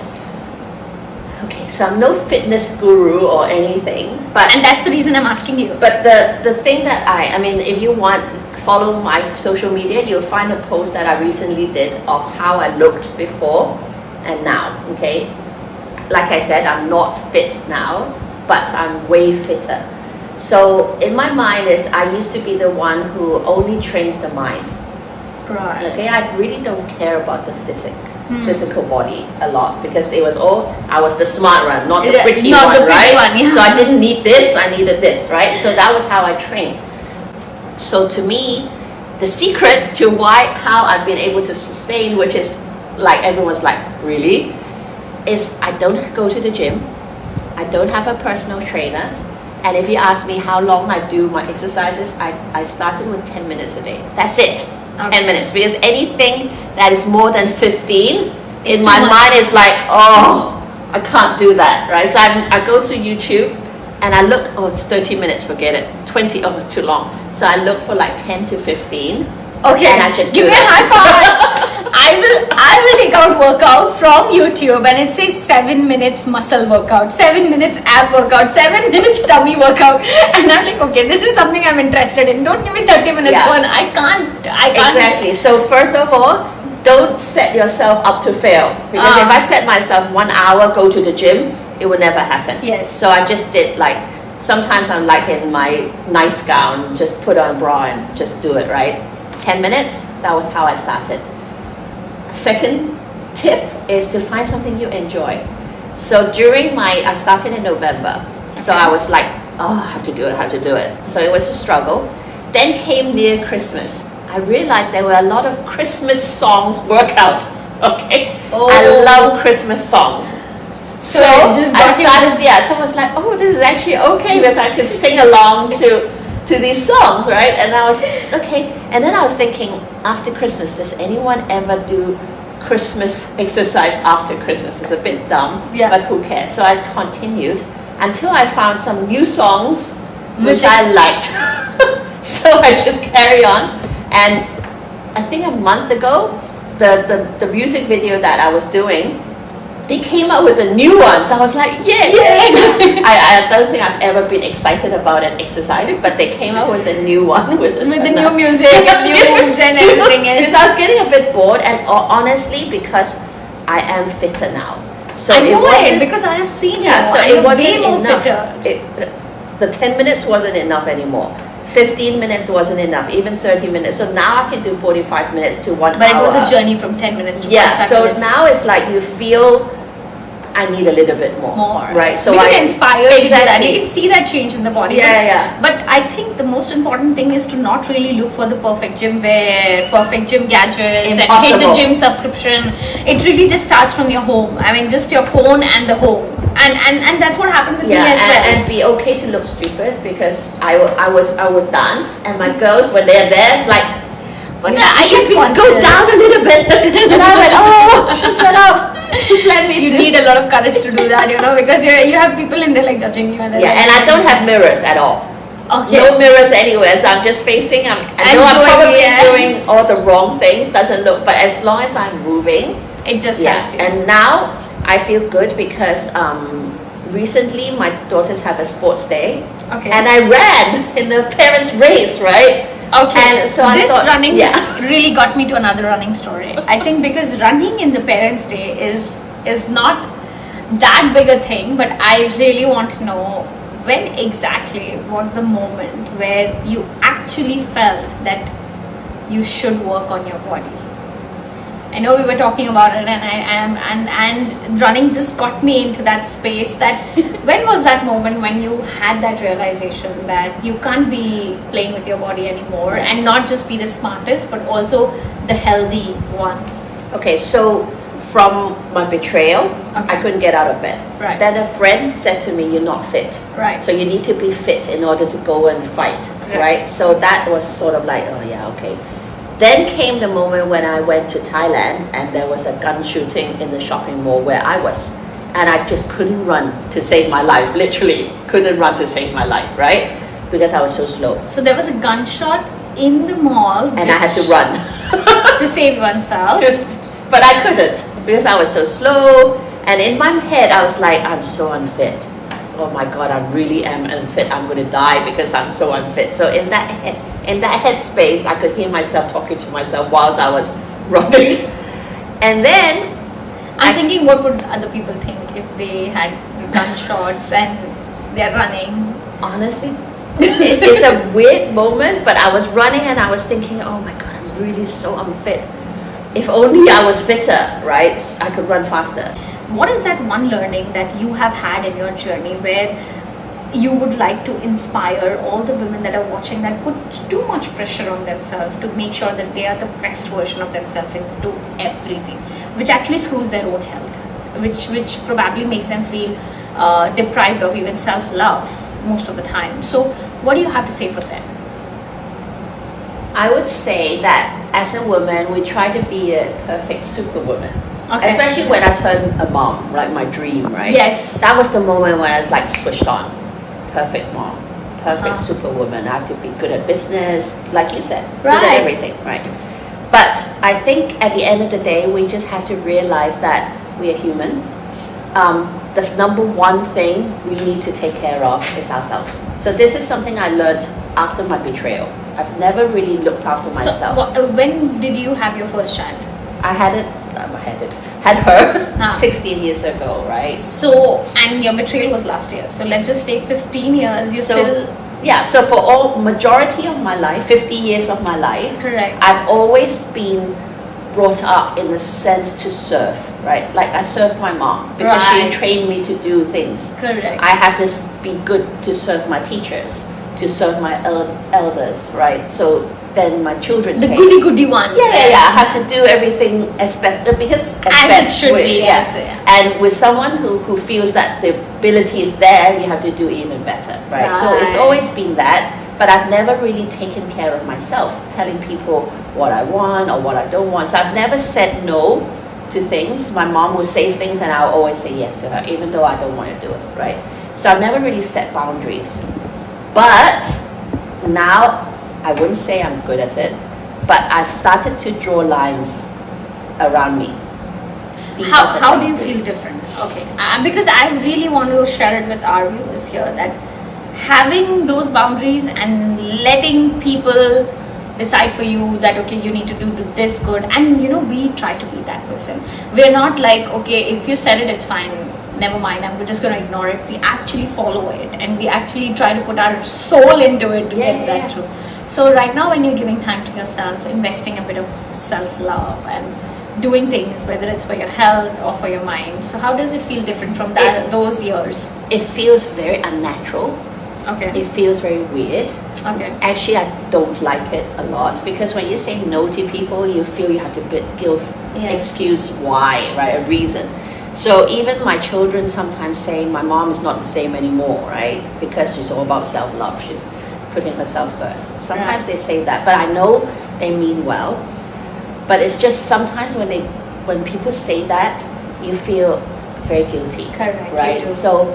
A: Okay, so I'm no fitness guru or anything, but
B: And that's the reason I'm asking you.
A: But the thing that I mean, if you follow my social media, you'll find a post that I recently did of how I looked before and now, okay? Like I said, I'm not fit now, but I'm way fitter. So in my mind is I used to be the one who only trains the mind.
B: Right.
A: Okay, I really don't care about the physical body a lot, because I was the smart one, not the pretty
B: Not
A: one,
B: the pretty
A: right?
B: one, yeah.
A: So I didn't need this, I needed this, right? So that was how I trained. So to me, the secret to how I've been able to sustain, which is like everyone's like, really? Is I don't go to the gym, I don't have a personal trainer, and if you ask me how long I do my exercises, I started with 10 minutes a day. That's it.
B: Okay.
A: 10 minutes, because anything that is more than 15
B: It's
A: in my
B: too much.
A: mind is like, oh, I can't do that, right? So I go to YouTube and I look, oh, it's 30 minutes, forget it. 20, oh, it's too long. So I look for like 10 to 15.
B: Okay,
A: And I just
B: give
A: do
B: me a
A: it.
B: high five. I will take out workout from YouTube, and it says 7 minutes muscle workout, 7 minutes ab workout, 7 minutes tummy workout, and I'm like, okay, this is something I'm interested in. Don't give me 30 minutes
A: Yeah.
B: one. I can't.
A: Exactly. So first of all, don't set yourself up to fail, because if I set myself 1 hour, go to the gym, it would never happen.
B: Yes.
A: So I just did like, sometimes I'm like in my nightgown, just put on bra and just do it, right? 10 minutes, that was how I started. Second tip is to find something you enjoy. So I started in November. So I was like, oh, I have to do it. So it was a struggle. Then came near Christmas. I realized there were a lot of Christmas songs workout. Okay?
B: Oh.
A: I love Christmas songs. So
B: it just
A: I
B: got you
A: started, so I was like, oh, this is actually okay, because I could sing along to these songs, right? And I was, okay. And then I was thinking, after Christmas, does anyone ever do Christmas exercise after Christmas? It's a bit dumb,
B: Yeah.
A: but who cares? So I continued until I found some new songs which I liked. So I just carry on. And I think a month ago, the music video that I was doing, they came out with a new one. So I was like, yay! I don't think I've ever been excited about an exercise, but they came out with a new one. With the
B: new music and new moves and everything else.
A: Because I was getting a bit bored, and honestly, because I am fitter now. So
B: I know
A: wasn't-
B: because I have seen
A: yeah,
B: you.
A: so
B: and
A: it
B: you're
A: wasn't
B: way more
A: enough.
B: fitter.
A: The 10 minutes wasn't enough anymore. 15 minutes wasn't enough, even 30 minutes. So now I can do 45 minutes to 1 hour.
B: But it was a journey from 10 minutes to 45
A: so
B: minutes.
A: now it's like you feel I need a little bit more. Right. So
B: because
A: I
B: you're inspired to do that.
A: exactly.
B: You can see that change in the body.
A: Yeah.
B: But I think the most important thing is to not really look for the perfect gym wear, perfect gym gadgets, and hit the
A: Impossible.
B: gym subscription. It really just starts from your home. I mean, just your phone and the home. And that's what happened with me as well.
A: And be okay to look stupid, because I would dance, and my girls when they're there, it's like,
B: But
A: I
B: I
A: should
B: get
A: go
B: conscious.
A: down a little bit. And I'm like, oh, shut up. Just let me
B: You
A: do.
B: need a lot of courage to do that, because you have people in there like judging you. And they're
A: Yeah,
B: like,
A: and I don't have mirrors at all.
B: Okay.
A: No mirrors anywhere, so I'm just facing. I know I'm
B: doing-
A: probably
B: yeah.
A: doing all the wrong things. Doesn't look, but as long as I'm moving,
B: It just
A: yeah.
B: helps you.
A: And now I feel good because recently my daughters have a sports day,
B: Okay.
A: and I ran in the parents' race, right?
B: Okay,
A: And so I
B: this
A: thought,
B: running
A: yeah.
B: really got me to another running story. I think because running in the Parents' Day is not that big a thing, but I really want to know when exactly was the moment where you actually felt that you should work on your body. I know we were talking about it, and running just got me into that space. That when was that moment when you had that realization that you can't be playing with your body anymore, and not just be the smartest, but also the healthy one?
A: Okay, so from my betrayal,
B: Okay.
A: I couldn't get out of bed.
B: Right.
A: Then a friend said to me, "You're not fit."
B: Right.
A: So you need to be fit in order to go and fight,
B: Correct.
A: right? So that was sort of like, oh yeah, okay. Then came the moment when I went to Thailand, and there was a gun shooting in the shopping mall where I was, and I just couldn't run to save my life. Literally couldn't run to save my life, right? because I was so slow.
B: So there was a gunshot in the mall,
A: And I had to run.
B: to save oneself.
A: But I couldn't because I was so slow. And in my head, I was like, I'm so unfit. Oh my God, I really am unfit. I'm going to die because I'm so unfit. So in that headspace, I could hear myself talking to myself whilst I was running. And then
B: I'm thinking, what would other people think if they had gunshots and they're running?
A: Honestly, it's a weird moment, but I was running and I was thinking, oh my God, I'm really so unfit. If only I was fitter, right? I could run faster.
B: What is that one learning that you have had in your journey where you would like to inspire all the women that are watching that put too much pressure on themselves to make sure that they are the best version of themselves into everything, which actually screws their own health, which probably makes them feel deprived of even self-love most of the time. So what do you have to say for them?
A: I would say that as a woman, we try to be a perfect superwoman.
B: Okay.
A: Especially when I turned a mom, like my dream, right?
B: Yes.
A: That was the moment when I was like switched on. Perfect mom, perfect superwoman. I have to be good at business, like you said, good at
B: Right.
A: everything, right? But I think at the end of the day, we just have to realize that we are human. The number one thing we need to take care of is ourselves. So this is something I learned after my betrayal. I've never really looked after myself.
B: So when did you have your first child?
A: I had her
B: Ah.
A: 16 years ago, right?
B: So, and your betrayal was last year. So let's just take 15 years. You still...
A: Yeah, so for all majority of my life, 50 years of my life,
B: Correct.
A: I've always been brought up in the sense to serve, right? Like I served my mom because
B: Right.
A: she trained me to do things.
B: Correct.
A: I have to be good to serve my teachers, to serve my elders, right? So then my children
B: The
A: came.
B: goody one.
A: Yeah. I had to do everything as
B: It should be, yes.
A: And with someone who feels that the ability is there, you have to do even better, right? So it's
B: Right.
A: always been that, but I've never really taken care of myself, telling people what I want or what I don't want. So I've never said no to things. My mom will say things and I'll always say yes to her, even though I don't want to do it, right? So I've never really set boundaries. But now, I wouldn't say I'm good at it, but I've started to draw lines around me. These are the
B: How do you
A: boundaries.
B: feel different? Okay, because I really want to share it with our viewers here that having those boundaries and letting people decide for you that okay, you need to do this good, and we try to be that person. We're not like, okay, if you said it, it's fine, never mind, I'm just going to ignore it. We actually follow it and we actually try to put our soul into it to get that through. So right now, when you're giving time to yourself, investing a bit of self-love and doing things, whether it's for your health or for your mind, so how does it feel different from those years?
A: It feels very unnatural.
B: Okay.
A: It feels very weird.
B: Okay.
A: Actually, I don't like it a lot because when you say no to people, you feel you have to give excuse why, right? A reason. So even my children sometimes say my mom is not the same anymore, right? Because she's all about self-love. She's putting herself first. Sometimes they say that, but I know they mean well. But it's just sometimes when people say that, you feel very guilty.
B: Correct.
A: Right?
B: You do.
A: So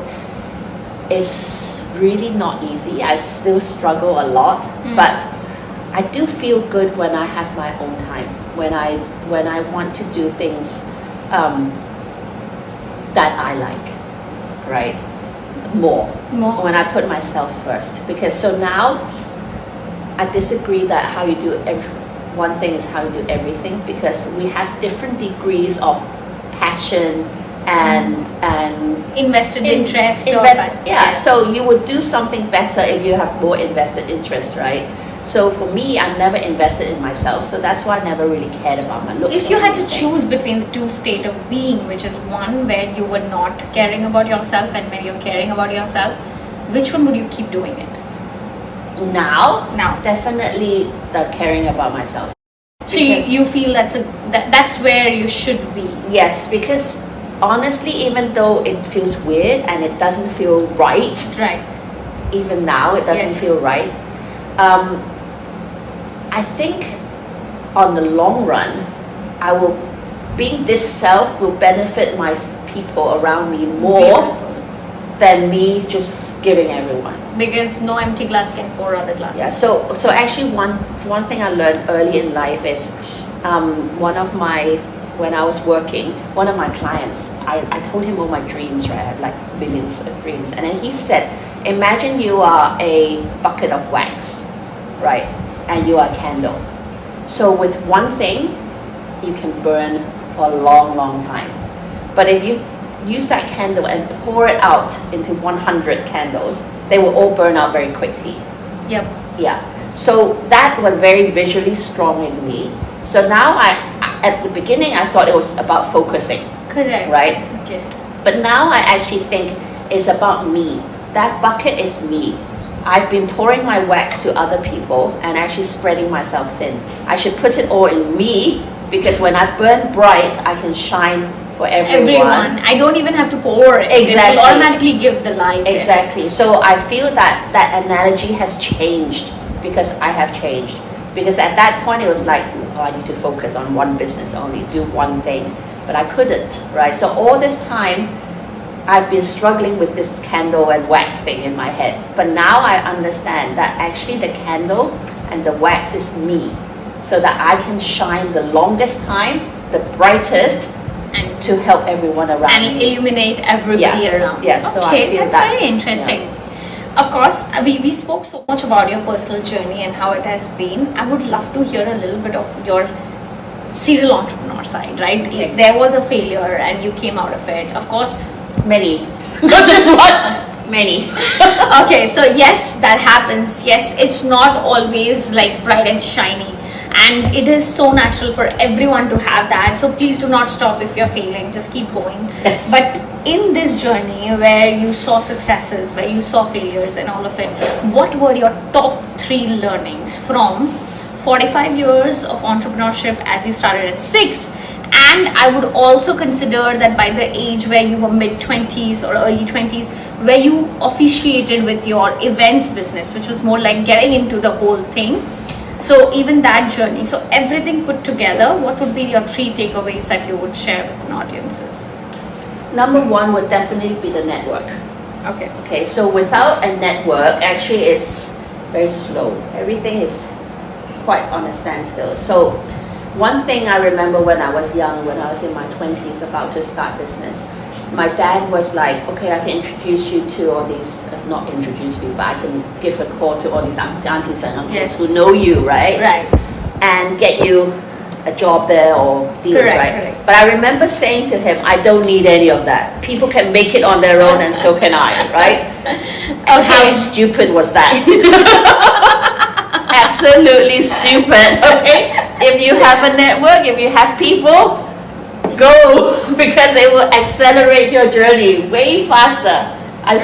A: it's really not easy. I still struggle a lot, but I do feel good when I have my own time. When I want to do things that I like, right? More. When I put myself first, because so now I disagree that how you do one thing is how you do everything, because we have different degrees of passion and
B: invested interest.
A: So you would do something better if you have more invested interest, right? So for me, I'm never invested in myself, so that's why I never really cared about my looks.
B: If you had to choose between the two state of being, which is one where you were not caring about yourself and where you're caring about yourself, which one would you keep doing it?
A: Now,
B: Now.
A: definitely the caring about myself.
B: So you feel that's where you should be.
A: Yes, because honestly, even though it feels weird and it doesn't feel right,
B: Right.
A: even now it doesn't feel right. I think on the long run, being this self will benefit my people around me more
B: Beautiful.
A: than me just giving everyone.
B: Because no empty glass can pour other glasses.
A: Yeah. So actually, one thing I learned early in life is when I was working, one of my clients, I told him all my dreams, right? I have like millions of dreams. And then he said, imagine you are a bucket of wax, right? And you are a candle. So with one thing, you can burn for a long, long time. But if you use that candle and pour it out into 100 candles, they will all burn out very quickly.
B: Yep.
A: Yeah. So that was very visually strong in me. So now at the beginning, I thought it was about focusing.
B: Correct.
A: Right?
B: Okay.
A: But now I actually think it's about me. That bucket is me. I've been pouring my wax to other people and actually spreading myself thin. I should put it all in me, because when I burn bright, I can shine for everyone.
B: I don't even have to pour it.
A: Exactly.
B: It will automatically give the light.
A: Exactly. So I feel that analogy has changed because I have changed. Because at that point it was like, I need to focus on one business only, do one thing. But I couldn't, right? So all this time, I've been struggling with this candle and wax thing in my head. But now I understand that actually the candle and the wax is me. So that I can shine the longest time, the brightest,
B: and
A: to help everyone around
B: and
A: me.
B: illuminate everybody around.
A: Yes, so I feel
B: that's very interesting.
A: Yeah.
B: Of course, we spoke so much about your personal journey and how it has been. I would love to hear a little bit of your serial entrepreneur side, right?
A: Okay.
B: There was a failure and you came out of it. Of course,
A: Many, not just one, many.
B: Okay, so yes, that happens. Yes, it's not always like bright and shiny. And it is so natural for everyone to have that. So please do not stop if you're failing. Just keep going.
A: Yes.
B: But in this journey where you saw successes, where you saw failures and all of it, what were your top 3 learnings from 45 years of entrepreneurship as you started at 6? And I would also consider that by the age where you were mid-20s or early 20s, where you officiated with your events business, which was more like getting into the whole thing. So even that journey, so everything put together, what would be your 3 takeaways that you would share with an audiences?
A: Number 1 would definitely be the network.
B: Okay.
A: So without a network, actually it's very slow. Everything is quite on a standstill. So one thing I remember when I was young, when I was in my 20s about to start business, my dad was like, okay, I can introduce you to all these, not introduce you, but I can give a call to all these aunties and uncles who know you, right?
B: Right.
A: And get you a job there or deals, right?
B: Correct.
A: But I remember saying to him, I don't need any of that. People can make it on their own and so can I, right? And how stupid was that? Absolutely stupid, okay? If you have a network, if you have people, go, because it will accelerate your journey way faster.
B: You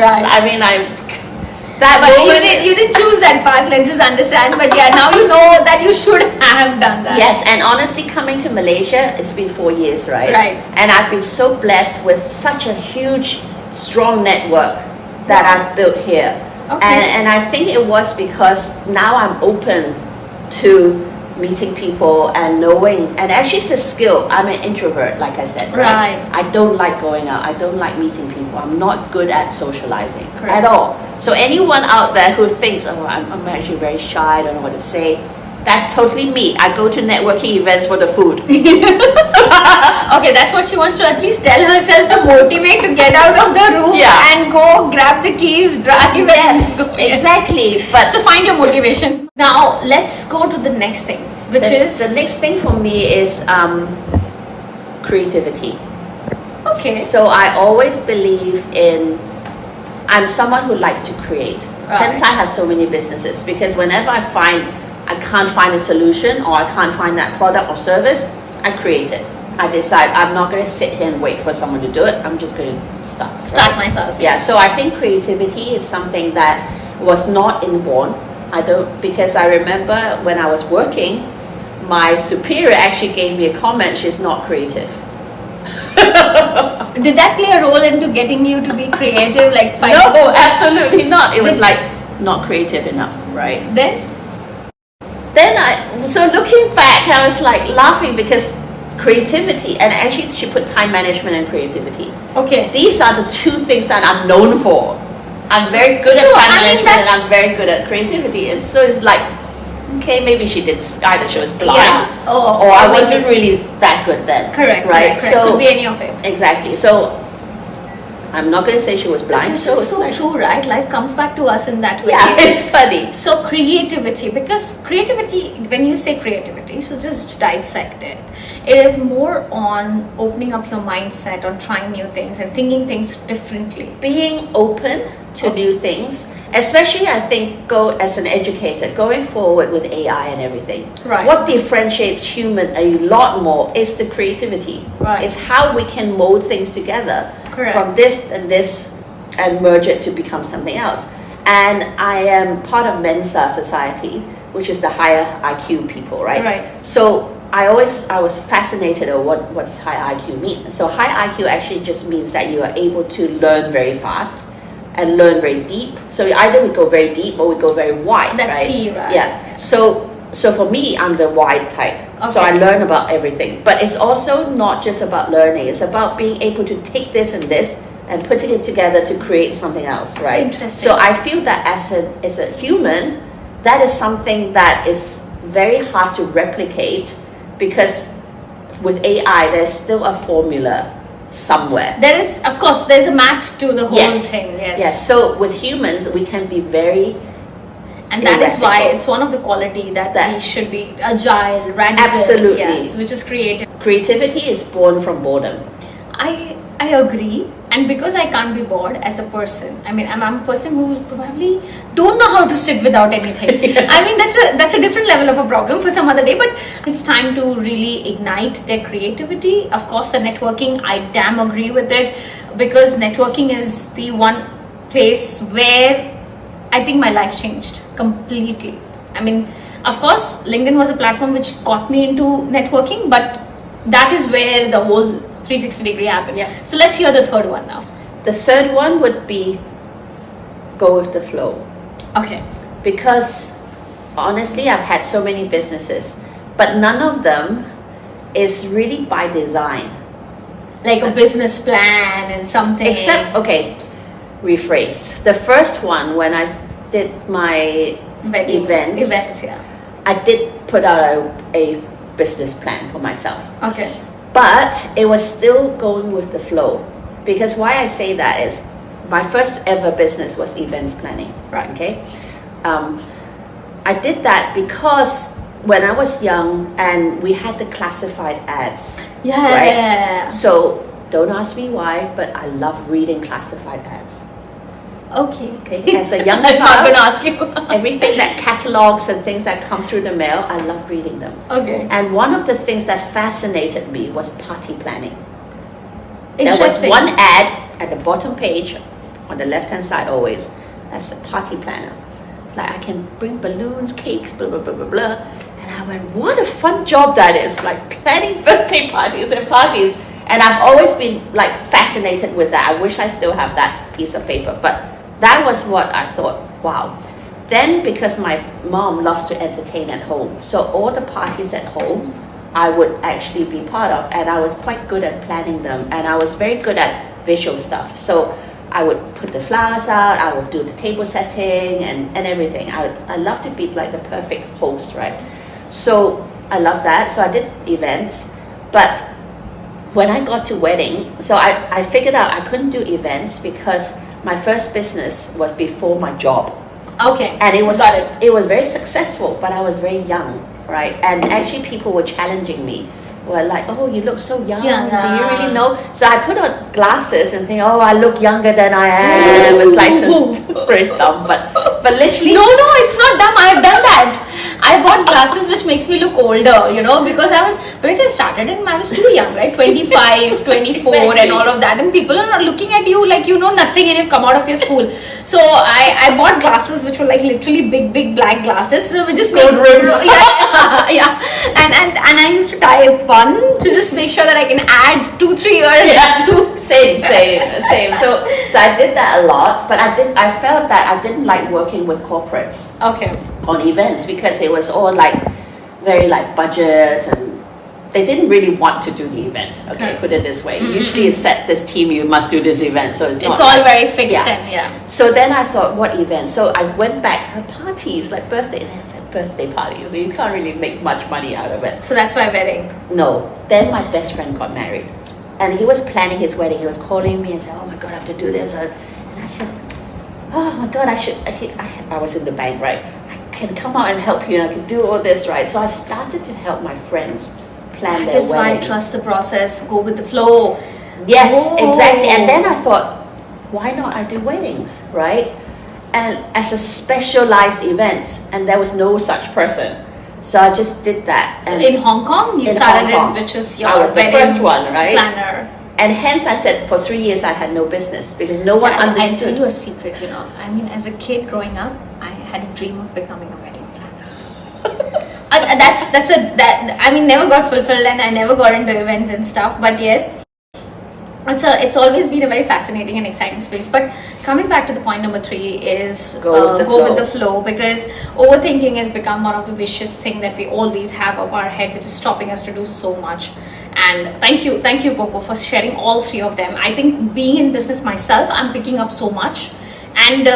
B: didn't choose that path, let's just understand. But yeah, now you know that you should have done that.
A: Yes, and honestly, coming to Malaysia, it's been 4 years, right?
B: Right.
A: And I've been so blessed with such a huge, strong network that I've built here.
B: Okay.
A: And I think it was because now I'm open to meeting people and knowing, and actually it's a skill. I'm an introvert, like I said, right? I don't like going out. I don't like meeting people. I'm not good at socializing at all. So anyone out there who thinks, oh, I'm actually very shy, I don't know what to say, that's totally me. I go to networking events for the food.
B: Okay, that's what she wants to at least tell herself to motivate to get out of the room and go grab the keys, drive.
A: Yes, exactly. But
B: so find your motivation. Now let's go to the next thing, which is
A: the next thing for me is creativity.
B: Okay.
A: So I always believe in. I'm someone who likes to create.
B: Right.
A: Hence, I have so many businesses, because whenever I can't find a solution or I can't find that product or service, I create it. I decide I'm not going to sit here and wait for someone to do it. I'm just going to start
B: myself.
A: Yeah. So I think creativity is something that was not inborn. Because I remember when I was working, my superior actually gave me a comment, she's not creative.
B: Did that play a role into getting you to be creative?
A: No, absolutely not. It was like not creative enough, right? So looking back, I was like laughing because creativity, and actually she put time management and creativity.
B: Okay.
A: These are the 2 things that I'm known for. I'm very good
B: So,
A: at time
B: I mean,
A: management and I'm very good at creativity. And so it's like, okay, maybe she did either she was blind
B: Yeah.
A: or I wasn't really that good then.
B: Correct.
A: Right?
B: Correct. Could be any of it.
A: Exactly. So I'm not going to say she was blind.
B: This
A: so
B: is
A: it's
B: so
A: like,
B: true, right? Life comes back to us in that way.
A: yeah, it's funny.
B: So creativity, because creativity, when you say creativity, so just dissect it. It is more on opening up your mindset, on trying new things and thinking things differently.
A: Being open to new things, especially I think go as an educator, going forward with AI and everything.
B: Right.
A: What differentiates human a lot more is the creativity.
B: Right.
A: It's how we can mold things together.
B: Correct.
A: From this and merge it to become something else. And I am part of Mensa Society, which is the higher IQ people, right?
B: Right.
A: So I was fascinated of what's high IQ mean. So high IQ actually just means that you are able to learn very fast and learn very deep. So either we go very deep or we go very wide.
B: That's
A: right?
B: T, right?
A: Yeah. So for me, I'm the wide type. So I learn about everything. But it's also not just about learning. It's about being able to take this and putting it together to create something else, right?
B: Interesting.
A: So I feel that as a human, that is something that is very hard to replicate because with AI, there's still a formula somewhere.
B: There is, of course, there's a math to the whole thing.
A: Yes. So with humans, we can be very
B: and that is why it's one of the quality that we should be agile, radical.
A: Absolutely.
B: Yes, which is creative.
A: Creativity is born from boredom.
B: I agree, and because I can't be bored as a person, I mean I'm a person who probably don't know how to sit without anything. I mean that's a different level of a problem for some other day, but it's time to really ignite their creativity. Of course, the networking, I damn agree with it, because networking is the one place where I think my life changed completely. I mean, of course, LinkedIn was a platform which got me into networking, but that is where the whole 360-degree happened.
A: Yeah.
B: So let's hear the third one now.
A: The third one would be go with the flow.
B: Okay.
A: Because honestly, I've had so many businesses, but none of them is really by design.
B: Like a business plan and something.
A: Except, okay, rephrase. The first one, when I did my events,
B: yeah.
A: I did put out a business plan for myself.
B: Okay.
A: But it was still going with the flow. Because why I say that is, my first ever business was events planning.
B: Right.
A: Okay. I did that because when I was young and we had the classified ads.
B: Yeah.
A: Right? So don't ask me why, but I love reading classified ads.
B: Okay.
A: As a young
B: I'm not
A: child,
B: gonna ask you.
A: everything that catalogs and things that come through the mail, I love reading them.
B: Okay.
A: And one of the things that fascinated me was party planning. There was
B: Interesting.
A: one ad at the bottom page, on the left-hand side always, as a party planner. It's like, I can bring balloons, cakes, blah, blah, blah, blah, blah. And I went, what a fun job that is, like planning birthday parties and parties. And I've always been like fascinated with that. I wish I still have that piece of paper. But that was what I thought, wow. Then because my mom loves to entertain at home, so all the parties at home, I would actually be part of, and I was quite good at planning them, and I was very good at visual stuff. So I would put the flowers out, I would do the table setting and everything. I love to be like the perfect host, right? So I love that. So I did events, but when I got to wedding, so I figured out I couldn't do events because my first business was before my job.
B: Okay.
A: And it was very successful, but I was very young, right? And actually people were challenging me. Were like, oh, you look so young. Do you really know? So I put on glasses and think, oh, I look younger than I am. It's like so stupid dumb, but literally.
B: No, it's not dumb. I have done that. I bought glasses which makes me look older, because I started and I was too young, right? 25, 24
A: Exactly.
B: and all of that, and people are not looking at you like you know nothing and you've come out of your school. So I bought glasses which were like literally big black glasses, so we just made yeah. And I used to tie a bun to just make sure that I can add 2-3 years to
A: Same. So I did that a lot, but I felt that I didn't like working with corporates.
B: Okay.
A: On events because it was all like very like budget and they didn't really want to do the event. Okay, put it this way. Usually it's set this team, you must do this event. So it's not
B: all
A: like,
B: very fixed and
A: So then I thought, what event? So I went back, her parties, like birthdays. And I said, birthday parties, so you can't really make much money out of it.
B: So that's why wedding.
A: No. Then my best friend got married. And he was planning his wedding. He was calling me and said, oh my God, I have to do this. And I said, oh my God, I was in the bank, right? I can come out and help you and I can do all this, right? So I started to help my friends plan their weddings.
B: That's why I trust the process, go with the flow.
A: Yes, exactly. And then I thought, why not I do weddings, right? And as a specialized event, and there was no such person. So I just did that.
B: So in Hong Kong, you started it, which is your
A: I was the first one, right?
B: Planner.
A: And hence I said for 3 years I had no business because no one understood.
B: I'll tell you a secret, I mean, as a kid growing up, I had a dream of becoming a wedding planner. I mean, never got fulfilled and I never got into events and stuff. But yes, it's always been a very fascinating and exciting space. But coming back to the point number 3 is go with the flow, because overthinking has become one of the vicious things that we always have of our head, which is stopping us to do so much. And thank you Coco for sharing all 3 of them. I think being in business myself, I'm picking up so much. And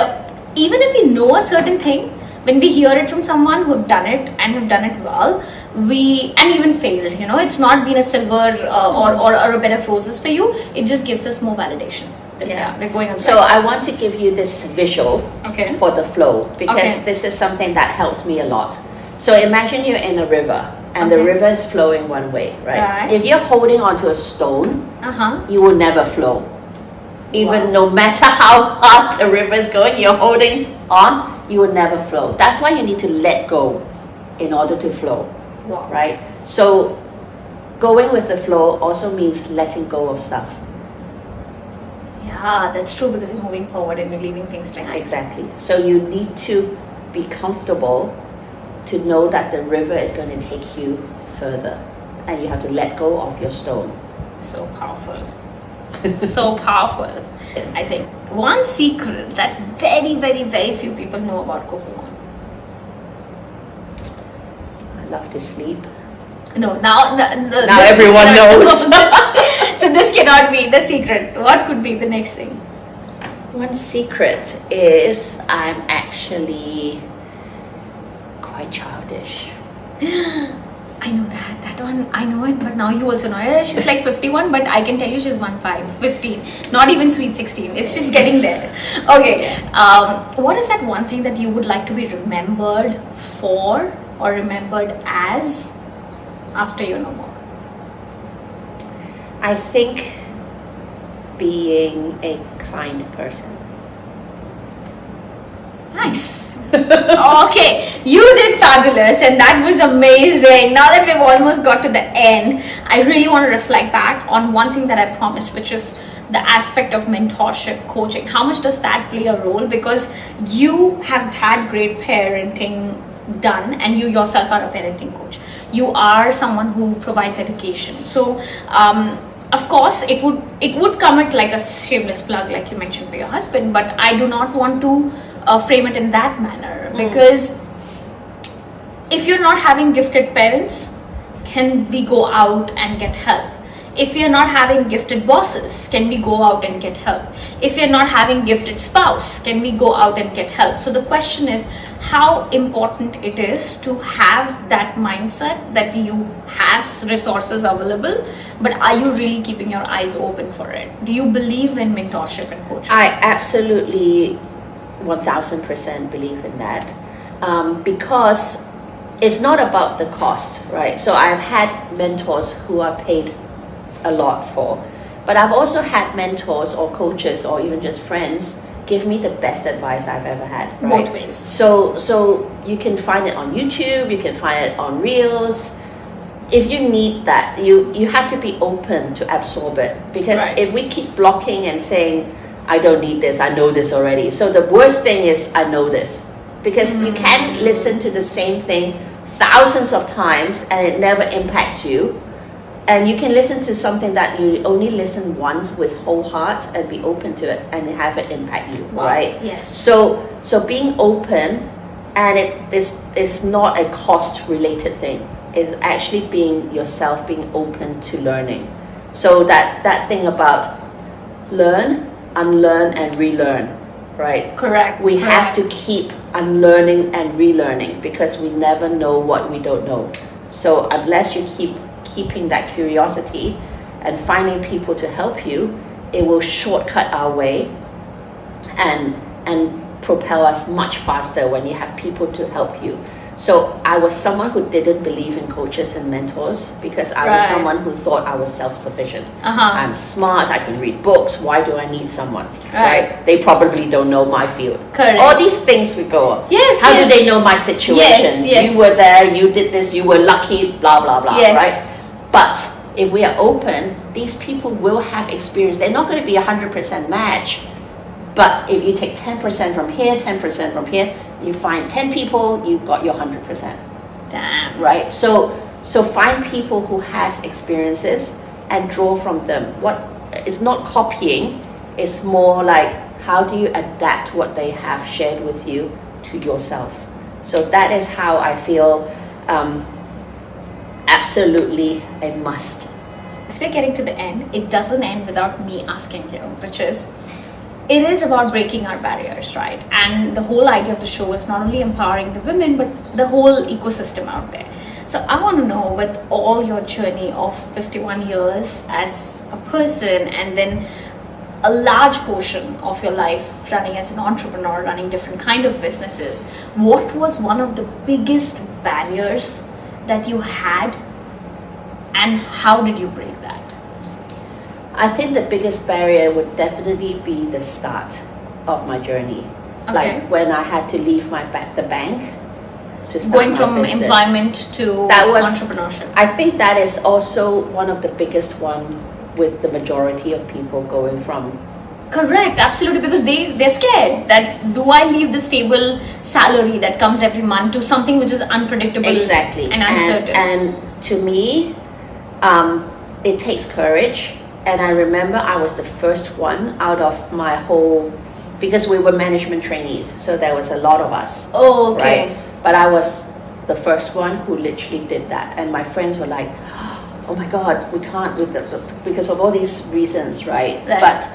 B: even if we know a certain thing, when we hear it from someone who've done it and have done it well, and even failed, it's not been a silver or a bed of roses for you. It just gives us more validation. We're going on.
A: So I want to give you this visual for the flow, because this is something that helps me a lot. So imagine you're in a river and the river is flowing one way, right? If you're holding onto a stone, you will never flow. Even no matter how hard the river is going, you're holding on, you will never flow. That's why you need to let go in order to flow, right? So going with the flow also means letting go of stuff.
B: Yeah, that's true, because you're moving forward and you're leaving things behind.
A: Exactly. So you need to be comfortable to know that the river is going to take you further, and you have to let go of your stone.
B: So powerful. So powerful. I think one secret that very, very, very few people know about Coco Wong.
A: I love to sleep.
B: No, now
A: everyone knows.
B: So this cannot be the secret. What could be the next thing?
A: One secret is I'm actually quite childish.
B: I know that one, I know it, but now you also know it. She's like 51, but I can tell you she's 15, not even sweet 16. It's just getting there. Okay, what is that one thing that you would like to be remembered for or remembered as after you're no more?
A: I think being a kind person.
B: Nice. Okay, you did fabulous, and that was amazing. Now that we've almost got to the end, I really want to reflect back on one thing that I promised, which is the aspect of mentorship, coaching. How much does that play a role? Because you have had great parenting done, and you yourself are a parenting coach. You are someone who provides education. So of course it would come at like a shameless plug, like you mentioned for your husband, but I do not want to frame it in that manner, because if you're not having gifted parents, can we go out and get help? If you're not having gifted bosses, can we go out and get help? If you're not having gifted spouse, can we go out and get help? So the question is how important it is to have that mindset that you have resources available, but are you really keeping your eyes open for it? Do you believe in mentorship and coaching?
A: I absolutely 1000% believe in that, because it's not about the cost, right? So I've had mentors who are paid a lot for, but I've also had mentors or coaches or even just friends give me the best advice I've ever had, right?
B: Both ways.
A: So you can find it on YouTube, you can find it on Reels. If you need that, you have to be open to absorb it, because if we keep blocking and saying, I don't need this, I know this already. So the worst thing is I know this, because you can listen to the same thing thousands of times and it never impacts you. And you can listen to something that you only listen once with whole heart and be open to it and have it impact you, right?
B: Yes.
A: So being open, and it's not a cost related thing. is actually being yourself, being open to learning. So that's that thing about learn, unlearn, and relearn, right?
B: Correct.
A: We have to keep unlearning and relearning because we never know what we don't know. So unless you keep keeping that curiosity and finding people to help you, it will shortcut our way and propel us much faster when you have people to help you. So I was someone who didn't believe in coaches and mentors because I was someone who thought I was self-sufficient. I'm smart, I can read books, why do I need someone? Right? They probably don't know my field.
B: Correct.
A: All these things we go,
B: yes,
A: how do they know my situation?
B: Yes.
A: You were there, you did this, you were lucky, blah, blah, blah, right? But if we are open, these people will have experience. They're not going to be 100% match. But if you take 10% from here, 10% from here, you find 10 people, you got your 100%.
B: Damn.
A: Right? So find people who has experiences and draw from them. What it's not copying, it's more like how do you adapt what they have shared with you to yourself. So that is how I feel absolutely a must.
B: As we're getting to the end, it doesn't end without me asking you, which is, it is about breaking our barriers, right? And the whole idea of the show is not only empowering the women, but the whole ecosystem out there. So I want to know, with all your journey of 51 years as a person, and then a large portion of your life running as an entrepreneur, running different kind of businesses, what was one of the biggest barriers that you had, and how did you break that?
A: I think the biggest barrier would definitely be the start of my journey.
B: Okay.
A: Like when I had to leave the bank to start
B: going
A: my
B: from
A: business.
B: employment to
A: That was,
B: entrepreneurship.
A: I think that is also one of the biggest one with the majority of people going from.
B: Correct, absolutely, because they're scared that do I leave the stable salary that comes every month to something which is unpredictable and uncertain.
A: And to me, it takes courage. And I remember I was the first one out of my whole, because we were management trainees, so there was a lot of us.
B: Oh, okay.
A: Right? But I was the first one who literally did that. And my friends were like, oh my God, we can't with because of all these reasons, right? But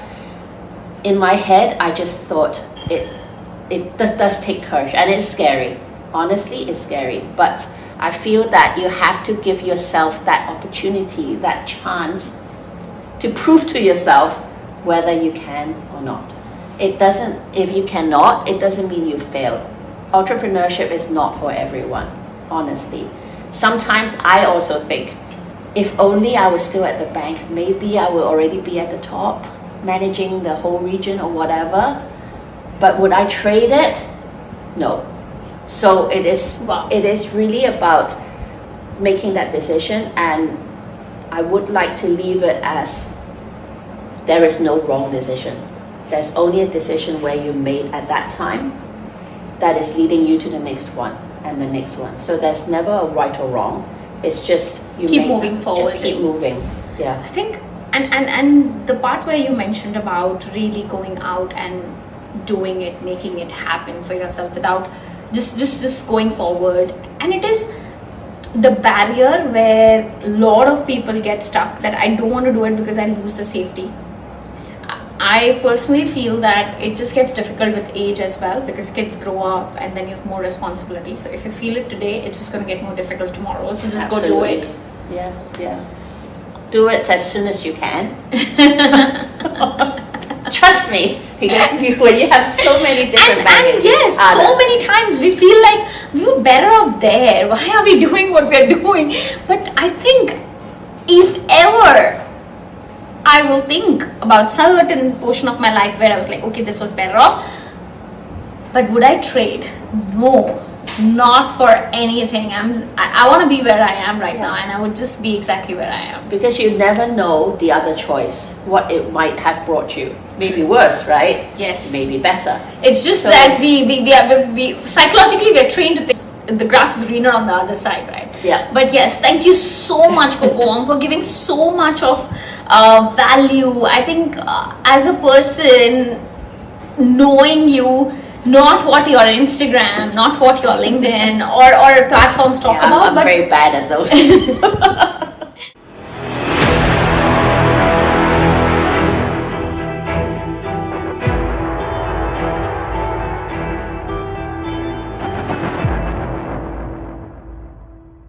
A: in my head, I just thought it does take courage, and it's scary. Honestly, it's scary. But I feel that you have to give yourself that opportunity, that chance to prove to yourself whether you can or not. If you cannot, it doesn't mean you failed. Entrepreneurship is not for everyone, honestly. Sometimes I also think, if only I was still at the bank, maybe I would already be at the top, managing the whole region or whatever. But would I trade it? No. So it is really about making that decision, and I would like to leave it as there is no wrong decision. There's only a decision where you made at that time that is leading you to the next one and the next one. So there's never a right or wrong. It's just
B: keep moving forward.
A: Just keep moving. Yeah.
B: I think and the part where you mentioned about really going out and doing it, making it happen for yourself without just going forward, and it is the barrier where a lot of people get stuck, that I don't want to do it because I lose the safety. I personally feel that it just gets difficult with age as well, because kids grow up and then you have more responsibility. So if you feel it today, it's just going to get more difficult tomorrow. So just go do it.
A: Yeah. Do it as soon as you can. Trust me, because when you have so many different baggages.
B: And yes, so many times we feel like we were better off there. Why are we doing what we're doing? But I think if ever I will think about certain portion of my life where I was like, okay, this was better off. But would I trade? No, not for anything. I want to be where I am right now, and I would just be exactly where I am.
A: Because you never know the other choice, what it might have brought you. Maybe worse, right?
B: Yes.
A: Maybe better.
B: It's just so that we psychologically we're trained to think the grass is greener on the other side, right?
A: Yeah.
B: But yes, thank you so much, Coco Wong, for giving so much of value. I think as a person, knowing you not what your Instagram, not what your LinkedIn or platforms talk about.
A: I'm
B: but
A: very bad at those.